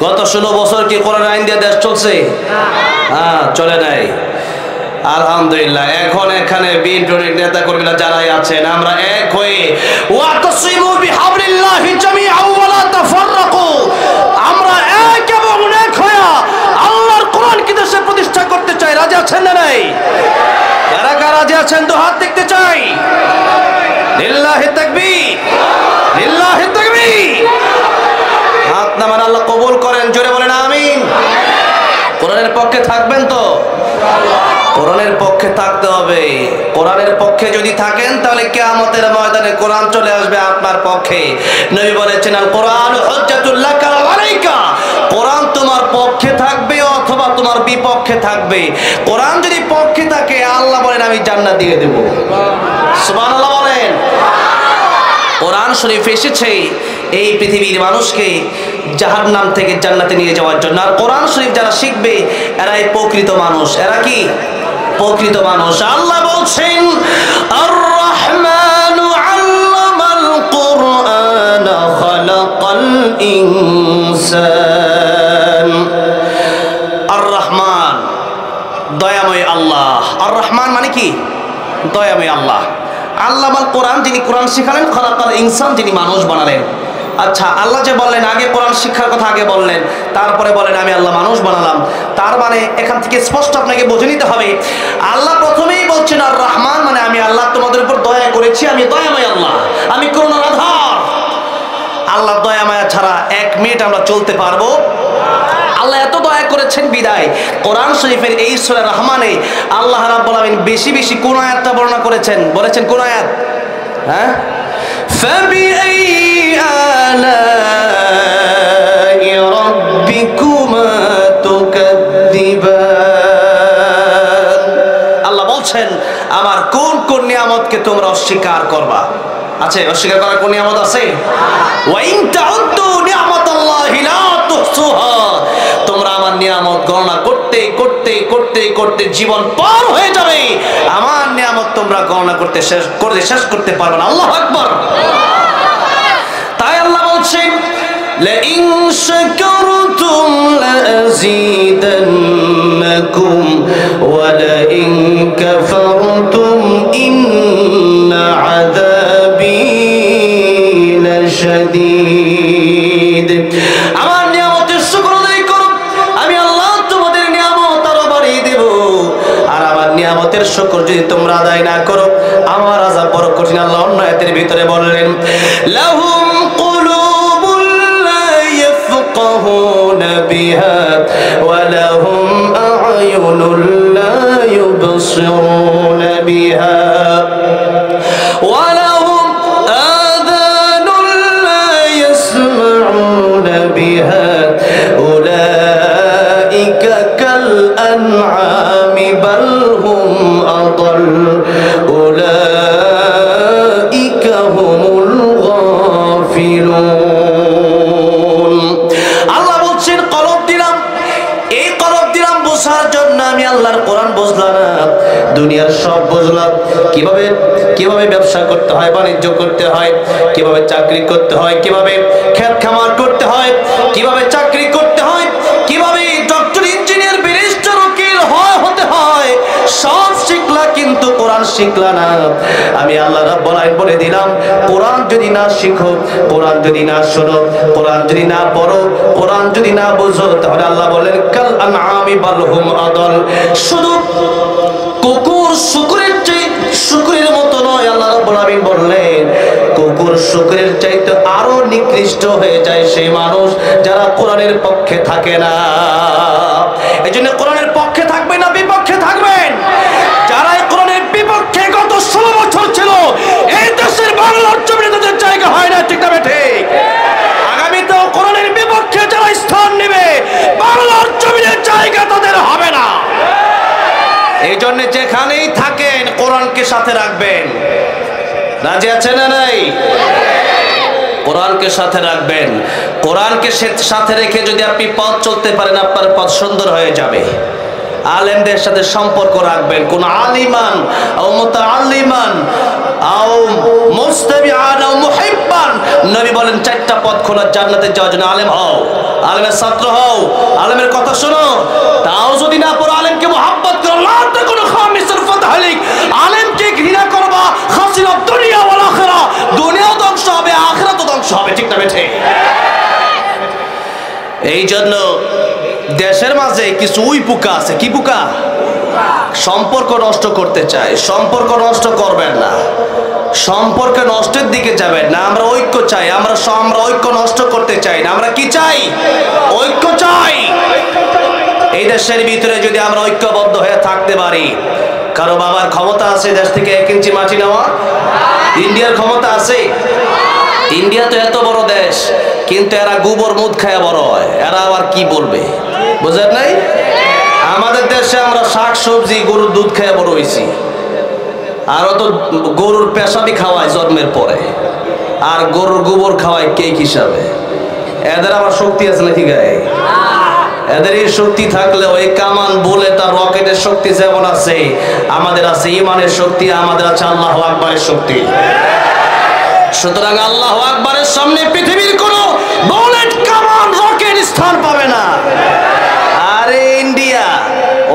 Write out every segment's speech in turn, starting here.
গত 16 বছর কি কোরআনের আইন দিয়ে দেশ চলছে? হ্যাঁ, চলে নাই। আলহামদুলিল্লাহ। এখন এখানে বিএনপির নেতা কর্মীরা যারাই আছেন, আমরা এক হয়ে ওয়াতাসিমু বিহাবলিল্লাহি জামিআ ওয়া লা তাফাররাকু, আমরা এক এবং এক হয়ে আল্লাহর কোরআনকে দেশে প্রতিষ্ঠা করতে চাই। রাজি আছেন না নাই? কারা কারা রাজি আছেন? তো হাত দেখতে চাই। লিল্লাহি তাকবীর, লিল্লাহি তাকবীর। হাত নামান, আল্লাহ কবুল করেন। জোরে বলেন আমিন। কোরআনের পক্ষে থাকবেন তো? কোরআনের পক্ষে থাকতে হবে। কোরআনের পক্ষে যদি থাকেন তাহলে কিয়ামতের ময়দানে কোরআন চলে আসবে আপনার পক্ষে। নবী বলেছেন আল কোরআন হুজ্জাতুল লাকা ওয়া আলাইকা, কোরআন তোমার পক্ষে থাকবে অথবা তোমার বিপক্ষে থাকবে। কোরআন যদি পক্ষে থাকে আল্লাহ বলেন আমি জান্নাত দিয়ে দেব। সুবহানাল্লাহ বলেন। কোরআন শরীফ এসেছে এই পৃথিবীর মানুষকে জাহান্নাম থেকে জান্নাতে নিয়ে যাওয়ার জন্য। আর কোরআন শরীফ যারা শিখবে এরাই প্রকৃত মানুষ। এরা কি প্রকৃত মানুষ? আল্লাহ বলছেন আর রহমানু আল্লামাল কুরআন খালাকাল ইনসান। আর রহমান দয়াময় আল্লাহ। আর রহমান মানে কি? দয়াময় আল্লাহ। আল্লামাল কোরআন, যিনি কোরআন শিখালেন, খালাকাল ইনসান, যিনি মানুষ বানালেন। আচ্ছা, আল্লাহ যে বললেন আগে কোরআন শিক্ষার কথা আগে বললেন, তারপরে বলেন আমি আল্লাহ মানুষ বানালাম, তার মানে এখান থেকে স্পষ্ট আপনাকে বুঝে নিতে হবে আল্লাহ প্রথমেই বলছেন আর রহমান মানে আমি আল্লাহ তোমাদের উপর দয়া করেছি, আমি দয়াময় আল্লাহ, আমি করুণার আধার। আল্লাহ দয়া মায়া ছাড়া 1 মিনিট আমরা চলতে পারবো? আল্লাহ এত দয়া করেছেন বিদায় কোরআন শরীফের এই সূরা রহমানে আল্লাহ রাব্বুল আলামিন বেশি বেশি কোন আয়াতটা বর্ণনা করেছেন? বলেছেন কোন আয়াত? হ্যাঁ, ফাবিআই আলাই রাব্বিকুমা তুকাদ্দিবান। আল্লাহ বলছেন আমার কোন কোন নিয়ামতকে তোমরা অস্বীকার করবা? আছে অস্বীকার করার কোন নিয়ামত আছে? ওয়া ইন তাউদ্দু নি'মাতাল্লাহি লা তুহসুহা। তোমরা আমার নিয়ামত গণনা করতে করতে করতে করতে জীবন পার হয়ে যাবে, আমার নিয়ামত তোমরা গণনা করতে শেষ করতে পারবে না। আল্লাহু আকবার। তাই আল্লাহ বলছেন লা ইন শাকারতুম লাযীদান্নাকুম ওয়া লা ইন কাফারতুম ইন্না আযাবী লাশাদীদ। আমার নিয়ামতের শুকর আদায় করো, আমি আল্লাহ তোমাদের নিয়ামত আরো বাড়িয়ে দেব। আর আমার নিয়ামতের শুকর যদি তোমরা আদায় না করো আমার আযাব বড় কঠিন। আল্লাহ অন্য আয়াতের ভিতরে বললেন লাহুম কুলুবুল লা ইয়াফকাহুনা বিহা ওয়া লাহুম আ'য়ুনুল লা ইউবসিরুনা বিহা ওয়া লাহুম আযানুল লা ইয়াসমাউনা বিহা উলাইকা কাল আনআমি বাল হুম আদাল উলাইকা হুমুল গাফিলুন। আল্লাহ বলছেন কলব দিলাম, এই কলব দিলাম বোঝার জন্য। আমি আল্লাহর কোরআন বুঝলাম না, দুনিয়ার সব বুঝলাম। কিভাবে কিভাবে ব্যবসা করতে হয়, বাণিজ্য করতে হয়, কিভাবে চাকরি করতে হয়, কিভাবে ক্ষেত খামার করতে হয়, কিভাবে চাকরি করতে হয়, কিভাবে ডক্টর ইঞ্জিনিয়ার ব্যারিস্টার উকিল হতে হয়, সব শিখলা কিন্তু কোরআন শিখলা না। আমি আল্লাহ রাব্বুল আলামিন বলে দিলাম কোরআন যদি না শিখো, কোরআন যদি না শোনো, কোরআন যদি না পড়ো, কোরআন যদি না বুঝো, তাহলে আল্লাহ বলেন কাল আনআমি বাল হুম আদাল। শুধু কুকুর শুকরের মতো নয়, আল্লাহ রাব্বুল আলামিন বললেন কুকুর শুকরের চাইতে আরো নিকৃষ্ট হয়ে যায় সেই মানুষ যারা কোরআনের পক্ষে থাকে না। এজন্য কোরআনের পক্ষে থাকবেন না বিপক্ষে থাকবেন। যারা কোরআনের বিপক্ষে গত 16 বছর ছিল এই দেশের বাংলার জমিনে তাদের জায়গা হয় না, ঠিক না ঠিক? আগামীতেও কোরআনের বিপক্ষে যারা স্থান নেবে বাংলার জমিনে জায়গা তাদের হবে না। এই জন্য যেখানেই থাকেন কোরআনকে সাথে রাখবেন। রাজি আছেন না নাই? কোরআনকে সাথে রাখবেন। কোরআনকে সাথে রেখে যদি আপনি পথ চলতে পারেন আপনার পথ সুন্দর হয়ে যাবে। আলেমদের সাথে সম্পর্ক রাখবেন। কোন আলিমান আও মুতাআল্লিমান আও মুস্তামিআন আও মুহিব্বান, নবী বলেন চারটা পথ খোলা জান্নাতে যাওয়ার জন্য। আলেম হও, আলেমের ছাত্র হও, আলেমের কথা শোনো। তাও যদি না পড়ো, আলেমকে মুহাব্বত করো। লা তাকুনু খামিসাল ফাতহালিক, আলেমকে ঘৃণা করবা, খাসিরা দুনিয়া ওয়াল আখিরা, দুনিয়াও ধ্বংস হবে, আখিরাতও ধ্বংস হবে। ঠিক না বেঠে? এই জন্য দেশের মাঝে কিছু উই পোকা আছে। কি পোকা? সম্পর্ক নষ্ট করতে চায়। সম্পর্ক নষ্ট করবেন না, সম্পর্ক নষ্টের দিকে যাবেন না। আমরা ঐক্য চাই, আমরা ঐক্য নষ্ট করতে চাই না। আমরা কি চাই? ঐক্য চাই। এই দেশের ভিতরে যদি আমরা ঐক্যবদ্ধ হয়ে থাকতে পারি, কারো বাবার ক্ষমতা আছে দেশ থেকে 1 ইঞ্চি মাটি নেওয়া? ইন্ডিয়ার ক্ষমতা আছে? ইন্ডিয়া তো এত বড় দেশ, কিন্তু এরা গোবর মুদ খায় বড় হয়। এরা আবার কি বলবে, বুঝেন নাই? আমাদের দেশে আমরা শাক সবজি গরুর দুধ খেয়ে বড় হয়েছি, আরো তো গরুর পেশাবি খাওয়ায় জন্মের পরে, আর গরুর গোবর খাওয়ায় কেক হিসাবে। এদের আবার শক্তি আছে নাকি গায়ে? এদের এই শক্তি থাকলে ওই কামান বলে তার রকেটের শক্তি যেমন আছে, আমাদের আছে ইমানের শক্তি, আমাদের আছে আল্লাহু আকবারের শক্তি। সুতরাং আল্লাহু আকবারের সামনে পৃথিবীর কোনো বুলেট, কামান, রকেট স্থান পাবে না। আরে ইন্ডিয়া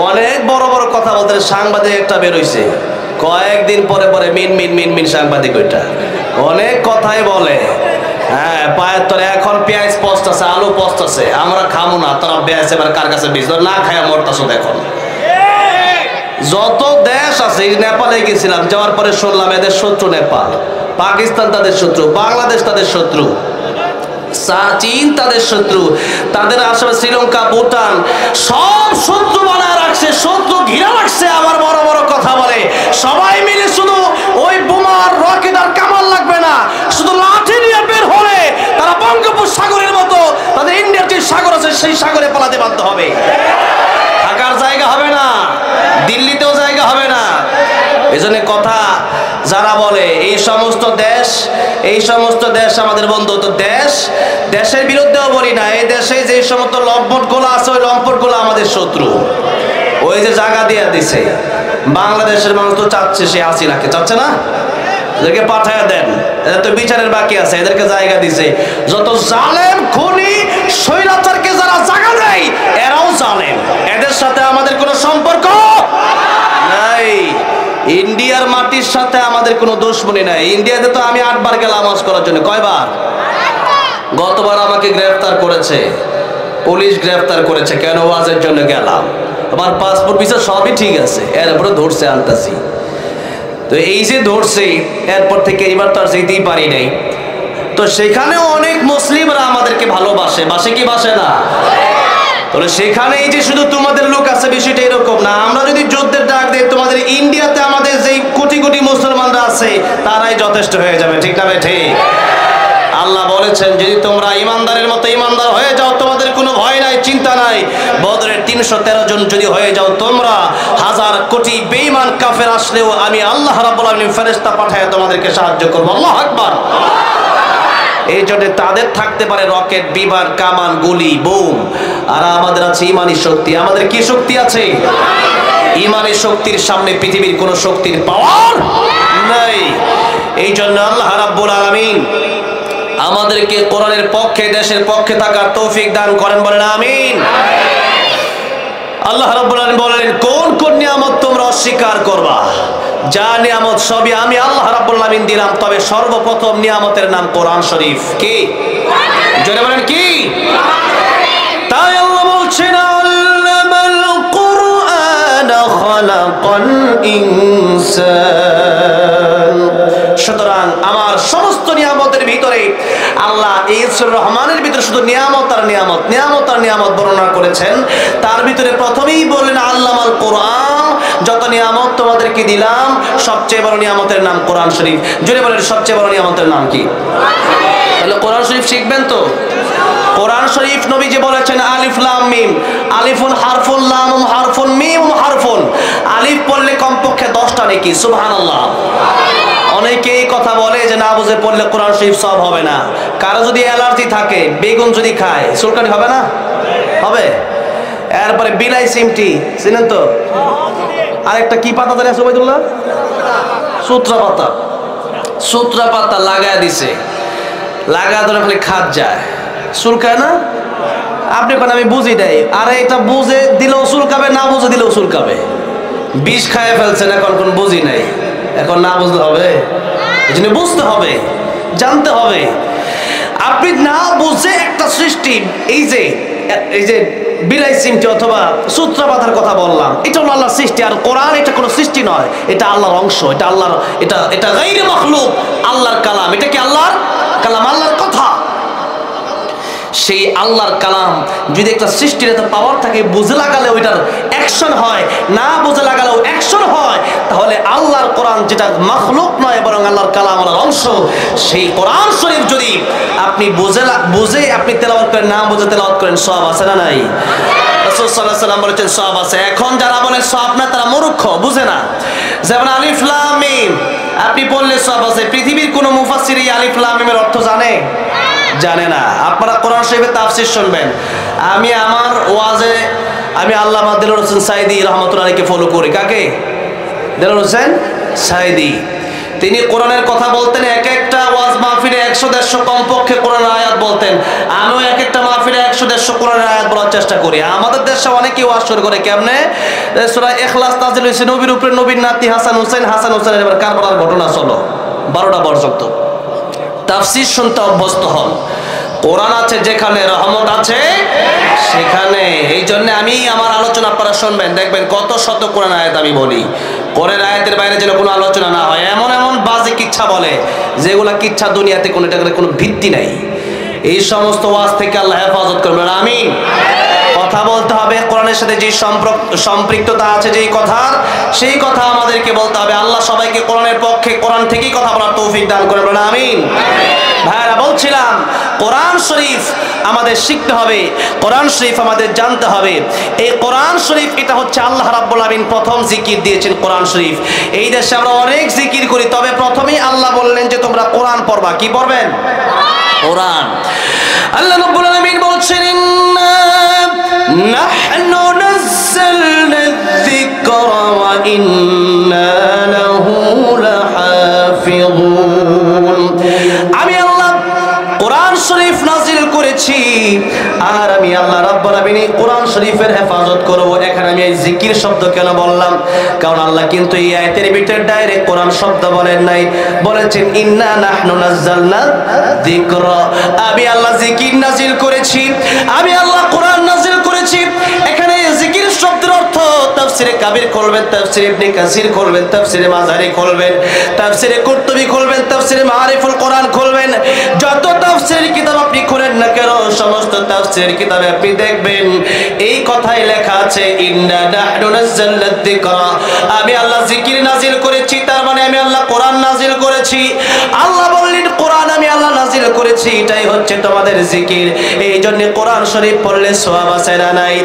অনেক বড় বড় কথা বলতে, সাংবাদিক একটা বের হইছে কয়েকদিন পরে পরে মিন মিন মিন মিন সাংবাদিক, ওইটা অনেক কথাই বলে। হ্যাঁ, পায়ের তরে এখন পেঁয়াজ পচতেছে, আলু পচতেছে, আমরা খামো না, তারা পেঁয়াজ এবার কার কাছে বীজ না খায় মরতাছো। দেখুন যত দেশ আছে, নেপালে গেছিলাম, যাওয়ার পরে শুনলাম এদের শত্রু নেপাল, পাকিস্তান তাদের শত্রু, বাংলাদেশ তাদের শত্রু, চীন তাদের শত্রু, তাদের আশেপাশে শ্রীলঙ্কা, ভুটান সব শত্রু বানায় রাখছে, শত্রু ঘিরে রাখছে। আবার বড় বড় কথা বলে। সবাই মিলে শুধু ওই বোমার, রকেট আর কামান লাগবে না, শুধু লাঠি নিয়ে বের হলে তারা বঙ্গোপসাগরের মতো তাদের ইন্ডিয়ার যে সাগর আছে সেই সাগরে পালাতে বাধ্য হবে। থাকার জায়গা হবে না, দিল্লিতেও জায়গা হবে না। এজন্য কথা যারা বলে এই সমস্ত দেশ আমাদের বন্ধু, তো দেশের বিরুদ্ধেও বলি না। এই দেশে যে সমস্ত লম্পট গোলা আছে, ওই লম্পট গোলা আমাদের শত্রু। ওই যে জায়গা দিয়ে দিছে, বাংলাদেশের মানুষ তো চাচ্ছে, সে হাসিনাকে চাচ্ছে না, এদেরকে পাঠায় দেন, এদের তো বিচারের বাকি আছে, এদেরকে জায়গা দিছে। যত জালেম, খুনি, স্বৈরাচারকে যারা জায়গা দেয়, এরাও জালেম। এদের সাথে আমাদের কোনো সম্পর্ক নাই। ইন্ডিয়ার মাটির সাথে আমাদের কোনো দুশমনি নাই। ইন্ডিয়াতে তো আমি 8 বার গেলাম হজ করার জন্য। কয়বার? গতবার আমাকে গ্রেফতার করেছে, পুলিশ গ্রেফতার করেছে। কেন? ওয়াজের জন্য গেলাম, আমার পাসপোর্ট ভিসা সবই ঠিক আছে, এরপরে ধরছে, আনতাছি। তো এই যে ধরছে, এরপর থেকে এবার তো আর যেতেই পারি নাই। তো সেখানেও অনেক মুসলিমরা আমাদেরকে ভালোবাসে, বাসে কি বাসে না? তাহলে সেখানে এই যে শুধু তোমাদের লোক আছে, বিষয়টা এরকম না। আমরা যদি যুদ্ধের ডাক দিই, তোমাদের ইন্ডিয়াতে আমাদের যেই কোটি কোটি মুসলমানরা আছে তারাই যথেষ্ট হয়ে যাবে। ঠিক না ঠিক? আল্লাহ বলেছেন, যদি তোমরা ইমানদারের মতো ইমানদার হয়ে যাও, তোমাদের কোনো ভয় নাই, চিন্তা নাই। বদরের 313 জন যদি হয়ে যাও তোমরা, 1000 কোটি বেঈমান কাফের আসলেও আমি আল্লাহ রাব্বুল আলামিন ফেরেশতা পাঠায় তোমাদেরকে সাহায্য করব। আল্লাহু আকবার। এই জন্য তাদের থাকতে পারে রকেট, বিমান, কামান, গুলি, বোম, আর আমাদের আছে ইমানি শক্তি। আমাদের কি শক্তি আছে? ইমানি শক্তির সামনে পৃথিবীর কোন শক্তির পাওয়ার নাই। এই জন্য আল্লাহ রাব্বুল আলামিন আমাদেরকে কোরআনের পক্ষে, দেশের পক্ষে থাকার তৌফিক দান করেন, বলেন আমিন। আল্লাহ রাব্বুল আলামিন বলেন, কোন কোন নিয়ামত তোমরা অস্বীকার করবা? যা নিয়ামত সবই আমি আল্লাহ রাব্বুল আলামিন দিলাম, তবে সর্বপ্রথম নিয়ামতের নাম কোরআন শরীফ। কি? জোরে বলেন কি? তাই আল্লাহ বলছেন, আল্লামাল কুরআন খালাকাল ইনসান। সুতরাং আমার সমস্ত নিয়ামতের ভিতরে আল্লাহ এই সূরা রহমানের ভিতরে শুধু নিয়ামত আর নিয়ামত বর্ণনা করেছেন। তার ভিতরে প্রথমেই বললেন আল্লামাল কোরআন, যত নিয়ামত তোমাদেরকে দিলাম সবচেয়ে বড় নিয়ামতের নাম কোরআন শরীফ। জোরে বলেন, সবচেয়ে বড় নিয়ামতের নাম কি? তাহলে কোরআন শরীফ শিখবেন তো। কোরআন শরীফ নবীজি বলেছেন, আলিফ লাম মিম, আলিফুন হারফুন, লামুন হারফুন, মিমুন হারফুন। আলিফ পড়লে কমপক্ষে 10টা নেকি। সুবহানাল্লাহ। অনেকে এই কথা বলে যে না বুঝে পড়লে কোরআন শরীফ সব হবে না। কারো যদি অ্যালার্জি থাকে, বেগুন যদি খায় চুলকানি হবে না? হবে। এরপরে বিলাই সিমটি চিনেন তো, আরেকটা কি পাতা জানি আছে ওবাইদুল্লাহ, সূত্রা পাতা। সূত্রা পাতা লাগায় দিছে, লাগা ধরে খালি খাত যায়, চুলকায় না? আপনি কোন আমি বুঝি নাই, আরে এটা বুঝে দিলেও চুলকাবে, না বুঝে দিলেও চুলকাবে। বিষ খায় ফেলছেন, এখন কোন বুঝি নাই, এখন না বুঝলে হবে? এই জন্য বুঝতে হবে, জানতে হবে। আপনি না বুঝে একটা সৃষ্টি, এই যে বিলাই সিমটি অথবা সূত্রা পাতার কথা বললাম, এটা হলো আল্লাহর সৃষ্টি। আর কোরআন এটা কোনো সৃষ্টি নয়, এটা আল্লাহর অংশ, এটা আল্লাহর, এটা গায়রে মাখলুক, আল্লাহর কালাম। এটা কি আল্লাহর কালাম, আল্লাহর কথা। সেই আল্লাহর কালাম যদি একটা সৃষ্টির এত পাওয়ার থাকে, বুঝে লাগালে ওইটার অ্যাকশন হয়, না বুঝে লাগালেও অ্যাকশন হয়, তাহলে আল্লাহর কোরআন যেটা মাখলুক নয় বরং আল্লাহর কালাম, আল্লাহর অংশ, সেই কোরআন শরীফ যদি আপনি বুঝে আপনি তেলাওয়াত করেন, না বুঝে তেলাওয়াত করেন, সওয়াব আছে না নাই? রাসূল সাল্লাল্লাহু আলাইহি ওয়াসাল্লাম বলেছেন সওয়াব আছে। এখন যারা বলে সওয়াব না, তারা মূর্খ, বুঝে না। যেমন আলিফ লাম মিম আপনি পড়লে সওয়াব আছে, পৃথিবীর কোন মুফাসসির এই আলিফ লাম মিমের অর্থ জানে? জানে না। আপনারা কোরআন শরীফের তাফসীর শুনবেন। আমি আমার ওয়াজে আমি আল্লামা দেলোয়ার হোসেন সাঈদী রাহমাতুল্লাহ আলাইহিকে ফলো করি। কাকে? দেলোয়ার হোসেন সাঈদী। তিনি কোরআনের কথা বলতেন, এক একটা ওয়াজ মাহফিলে 100-150 কমপক্ষে কোরআনের আয়াত বলতেন। আমিও এক একটা মাহফিলে 100-150 কোরআনের আয়াত বলার চেষ্টা করি। আমাদের দেশে অনেকেই ওয়াজ শুরু করে কেমনে, সূরা ইখলাস নাযিল হয়েছে নবীর উপরে, নবীর নাতি হাসান হোসেনের এবার কারবালার ঘটনা চলো 12টা পর্যন্ত। তাফসীর শুনতে অভ্যস্ত হন। কোরআন আছে যেখানে, রহমত আছে সেখানে। এই জন্য আমি আমার আলোচনা আপনারা শুনবেন, দেখবেন কত শত কোরআন আয়াত আমি বলি। কোরআন আয়াতের বাইরে যেন কোনো আলোচনা না হয়। এমন এমন বাজে কিচ্ছা বলে যেগুলা কিচ্ছা দুনিয়াতে কোনো ভিত্তি নাই। এই সমস্ত ওয়াজ থেকে আল্লাহ হেফাজত করবেন, আমিন। কথা বলতে হবে কোরআনের সাথে যে সম্পৃক্ততা আছে, যেই কথার, সেই কথা আমাদেরকে বলতে হবে। আল্লাহ সবাইকে কোরআনের পক্ষে, কোরআন থেকেই কথা বলার তৌফিক দান করবেন, আমিন। ভাইরা, বলছিলাম কোরআন শরীফ আমাদের শিখতে হবে, কোরআন শরীফ আমাদের জানতে হবে। এই কোরআন শরীফ এটা হচ্ছে আল্লাহ রাব্বুল আলামিন প্রথম জিকির দিয়েছেন কোরআন শরীফ। এই দেশে আমরা অনেক জিকির করি, তবে প্রথমেই আল্লাহ বললেন যে তোমরা কোরআন পড়বা। কি পড়বেন? কোরআন। আল্লাহ রাব্বুল আলামিন বলছেন, ইন্না নাহনু নাযালনা যিকরা ওয়া ইন্না লাহু লাহাফিযুন। আমি আল্লাহ কোরআন শরীফ নাজিল করেছি, আর আমি আল্লাহ রাব্বুল আলামিন কোরআন শরীফের হেফাজত করব। এখানে আমি এই জিকির শব্দ কেন বললাম? কারণ আল্লাহ কিন্তু এই আয়াতের ভিতরে ডাইরেক্ট কোরআন শব্দ বলেন নাই, বলেছেন ইন্না নাহনু নাযালনা যিকরা। আমি আল্লাহ জিকির নাজিল করেছি, আমি আল্লাহ কোরআন নাজিল করেছি। এখানে জিকির শব্দের অর্থ তাফসিরে কাবির করবেন, তাফসিরে ইবনে কাসির করবেন, তাফসিরে মাজারি করবেন, তাফসিরে কুরতুবী করবেন, তাফসিরে মাআরিফুল কোরআন করবেন। যত তাফসিরের কিতাব আপনি করেন না কেন, সমস্ত তাফসিরের কিতাবে আপনি দেখবেন এই কথাই লেখা আছে, ইন্না নাহনু নাযালনা যিকরা। আমি আল্লাহ জিকির নাজিল করেছি, তার মানে আমি আল্লাহ কোরআন নাজিল করেছি। আল্লাহ বললেন কোরআন আমি আল্লাহ নাজিল করেছি, এটাই হচ্ছে তোমাদের জিকির। এই জন্য কোরআন শরীফ পড়লে সওয়াব আছে না নাই?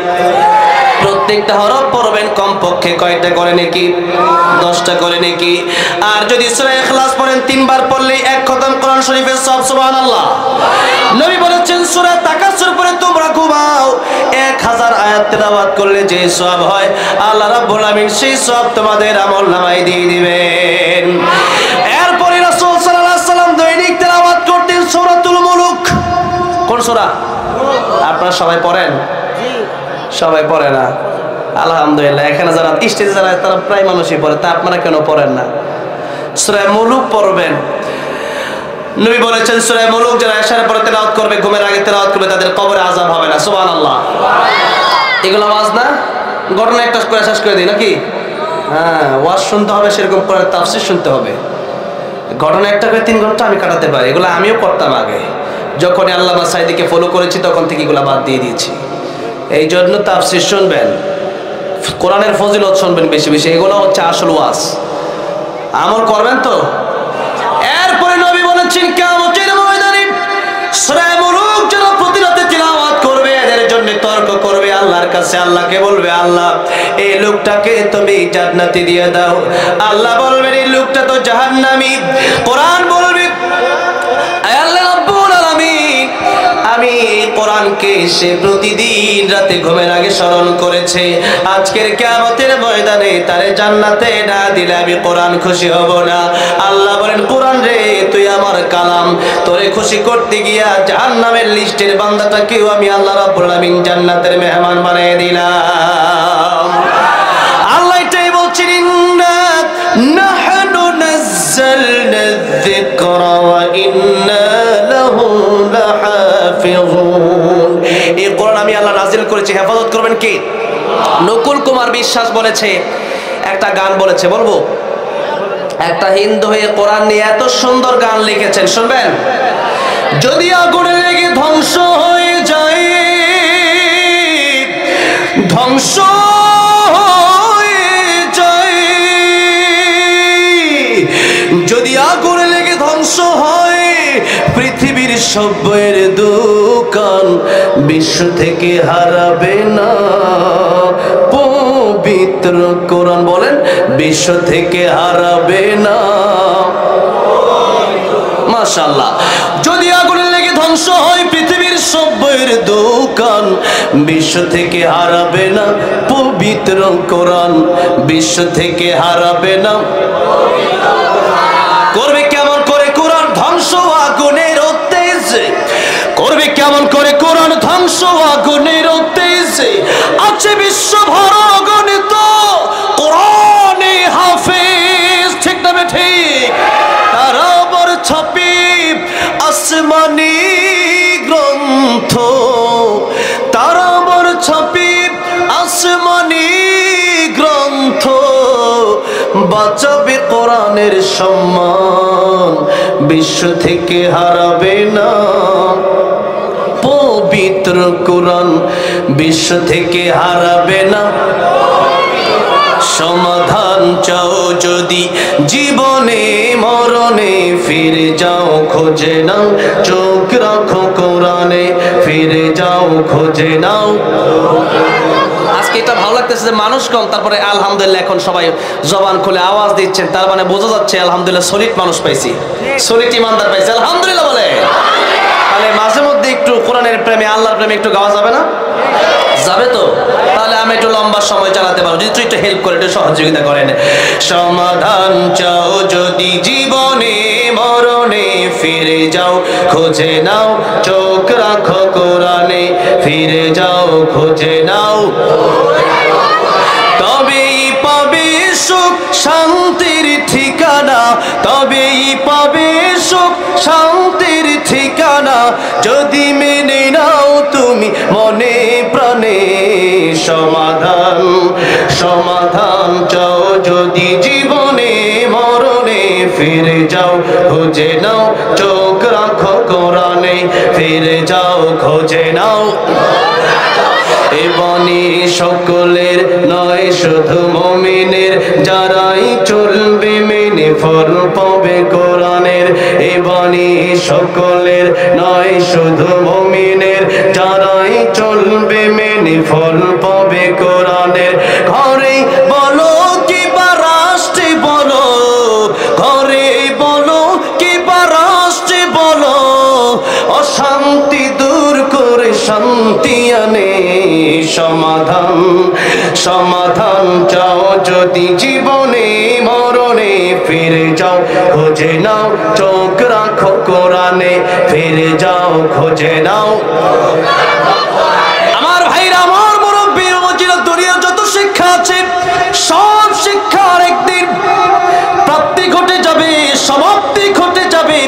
প্রত্যেকটা হরফ পড়বেন কমপক্ষে কয়টা করে নাকি? 10টা করে নাকি? আর যদি সূরা ইখলাস পড়েন 3 বার পড়লে এক খতম কোরআন শরীফের সওয়াব, সুবহানাল্লাহ। নবী বলেছেন সূরা তাকাসুর পড়ে তোমরা ঘুমাও, 1000 আয়াত তেলাওয়াত করলে যে সওয়াব হয়, আল্লাহ রাব্বুল আলামিন সেই সওয়াব তোমাদের আমলনামায় দিয়ে দিবেন। এরপরে রাসূল সাল্লাল্লাহু আলাইহি ওয়াসাল্লাম দৈনিক তেলাওয়াত করতেন সূরাতুল মুলুক। কোন সূরা? আপনারা সবাই পড়েন? সবাই পড়ে না, আলহামদুলিল্লাহ। এখানে যারা স্টেজে যারা, তারা প্রায় মানুষই পড়ে, তা আপনারা কেন পড়েন না? সূরা মুলুক পড়বেন। নবী বলেছেন সূরা মুলুক যারা এশার পরে তেলাওয়াত করবে, ঘুমের আগে তেলাওয়াত করবে, তাদের কবরে আযাব হবে না। সুবহানাল্লাহ। এগুলো ওয়াজ না, ঘটনা একটা করে শেষ করে দিই নাকি? হ্যাঁ, ওয়াজ শুনতে হবে, সেরকম করে তাফসীর শুনতে হবে। ঘটনা একটা করে 3 ঘন্টা আমি কাটাতে পারি, এগুলো আমিও করতাম আগে। যখন আল্লামা সাঈদীকে ফলো করেছি তখন থেকে এগুলো বাদ দিয়ে দিয়েছি। এই জন্য তাফসীর শুনবেন, কোরআনের ফজিলত শুনবেন বেশি বেশি, এগুলো হচ্ছে আসল ওয়াজ। আমল করবেন তো? এরপরে নবী বলেছেন কিয়ামতের ময়দানে সূরা মুলুক যারা প্রতিরাতে তিলাওয়াত করবে, এদের জন্য তর্ক করবে আল্লাহর কাছে, আল্লাহকে বলবে আল্লাহ এই লোকটাকে তুমি জান্নাতি দিয়ে দাও। আল্লাহ বলবেন এই লোকটা তো জাহান্নামী। কোরআন বলবে আল্লাহ রাব্বুল আলামিন আমি কোরআন কোরআনকে সে প্রতিদিন রাতে ঘুমের আগে স্মরণ করেছে, আজকের কিয়ামতের ময়দানে তারে জান্নাতে না দিলে আমি কোরআন খুশি হব না। আল্লাহ বলেন, কোরআন রে তুই আমার কালাম, তোরে খুশি করতে গিয়া জাহান্নামের লিস্টের বান্দাটাকেও আমি আল্লাহ রাব্বুল আলামিন জান্নাতের মেহমান বানিয়ে দিলাম। আল্লাহ এটাই বলছেন, ইন্না নাহনু নাযালনা যিকরা ওয়া ইন্না লাহু লাহাফিজুন। এই কোরআন আমি আল্লাহ নাজিল করেছি, হেফাজত করবেন কে? নকুল কুমার বিশ্বাস বলেছে, একটা গান বলেছে, বলবো? একটা হিন্দু হয়ে কোরআন নিয়ে এত সুন্দর গান লিখেছেন, শুনবেন? যদি আগুনে লেগে ধ্বংস হয়ে যায়, ধ্বংস হয়ে যায়, যদি আগুনে লেগে ধ্বংস হয় পৃথিবীর সব বইয়ের দোকান, বিশ্ব থেকে হারাবে না পবিত্র কোরআন। বলেন, বিশ্ব থেকে হারাবে না। মাশাআল্লাহ। যদি আগুনে লেগে ধ্বংস হয় পৃথিবীর সব বইয়ের দোকান, বিশ্ব থেকে হারাবে না পবিত্র কোরআন, বিশ্ব থেকে হারাবে না। করবে কেমন করে কোরআন ধ্বংস আগুনের উদ্দেশ্যে? করবে কেমন করে কোরআন ধ্বংস আগুনের উদ্দেশ্যে? আছে বিশ্বভর অগণিত কোরআনে হাফেজ, ঠিক না ঠিক? তারা আবার ছাপি আসমানি গ্রন্থ, তারা আবার ছাপি আসমানি গ্রন্থ, বাঁচাবে কোরআনের সম্মান, বিশ্ব থেকে হারাবে না পবিত্র কোরআন, বিশ্ব থেকে হারাবে না। সমাধান চাও যদি জীবনে মরণে, ফিরে যাও খোঁজে নাও, চোখ রাখো কোরআনে, ফিরে যাও খোঁজে নাও। আজকে এটা ভালো লাগতেছে যে মানুষ কম, তারপরে আলহামদুলিল্লাহ এখন সবাই জবান খুলে আওয়াজ দিচ্ছেন, তার মানে বোঝা যাচ্ছে আলহামদুলিল্লাহ সলিড মানুষ পাইছি, সলিড ইমানদার পাইছি, আলহামদুলিল্লাহ বলে। তাহলে মাঝে মধ্যে একটু কোরআনের প্রেমে, আল্লাহর প্রেমে একটু গাওয়া যাবে না? যাবে তো? তাহলে আমি একটু লম্বা সময় চালাতে পারবো, যদি তুই একটু হেল্প করে, একটু সহযোগিতা করেন। সমাধান চাও যদি জীবনে মরণে, ফিরে যাও খোঁজে নাও, চোখ রাখো কোরআনে, ফিরে যাও খোঁজে নাও, তবেই পাবে সুখ শান্তির ঠিকানা, তবেই পাবে সুখ শান্তির ঠিকানা, যদি মেনে নাও তুমি মনে প্রাণে। সমাধান, সমাধান চাও যদি জীবনে মরণে, ফিরে যাও খুঁজে নাও, চোখ রাখো কোরআনে, ফিরে যাও খোঁজে নাও। এ বাণী সকলের নয় শুধু মুমিনের, যারাই চলবে মেনে ফল পাবে কোরআনের। এ বাণী সকলের নয় শুধু মুমিনের, যারাই চলবে মেনে ফল পাবে কোরআনের। ঘরে বলো কিবা রাষ্ট্রে বলো, ঘরে বলো কিবা রাষ্ট্রে বলো, অশান্তি দূর করে শান্তি আনে। সমাধান, সমাধান চাও যদি জীবনে মরণে, ফিরে যাও খোঁজে নাও, চোখ রাখো কোরআনে, ফিরে যাও খোঁজে নাও। আমার ভাইরা, আমার মুরব্বী, দুনিয়ার যত শিক্ষা আছে সব শিক্ষার একদিন প্রাপ্তি ঘটে যাবে, সমাপ্তি ঘটে যাবে,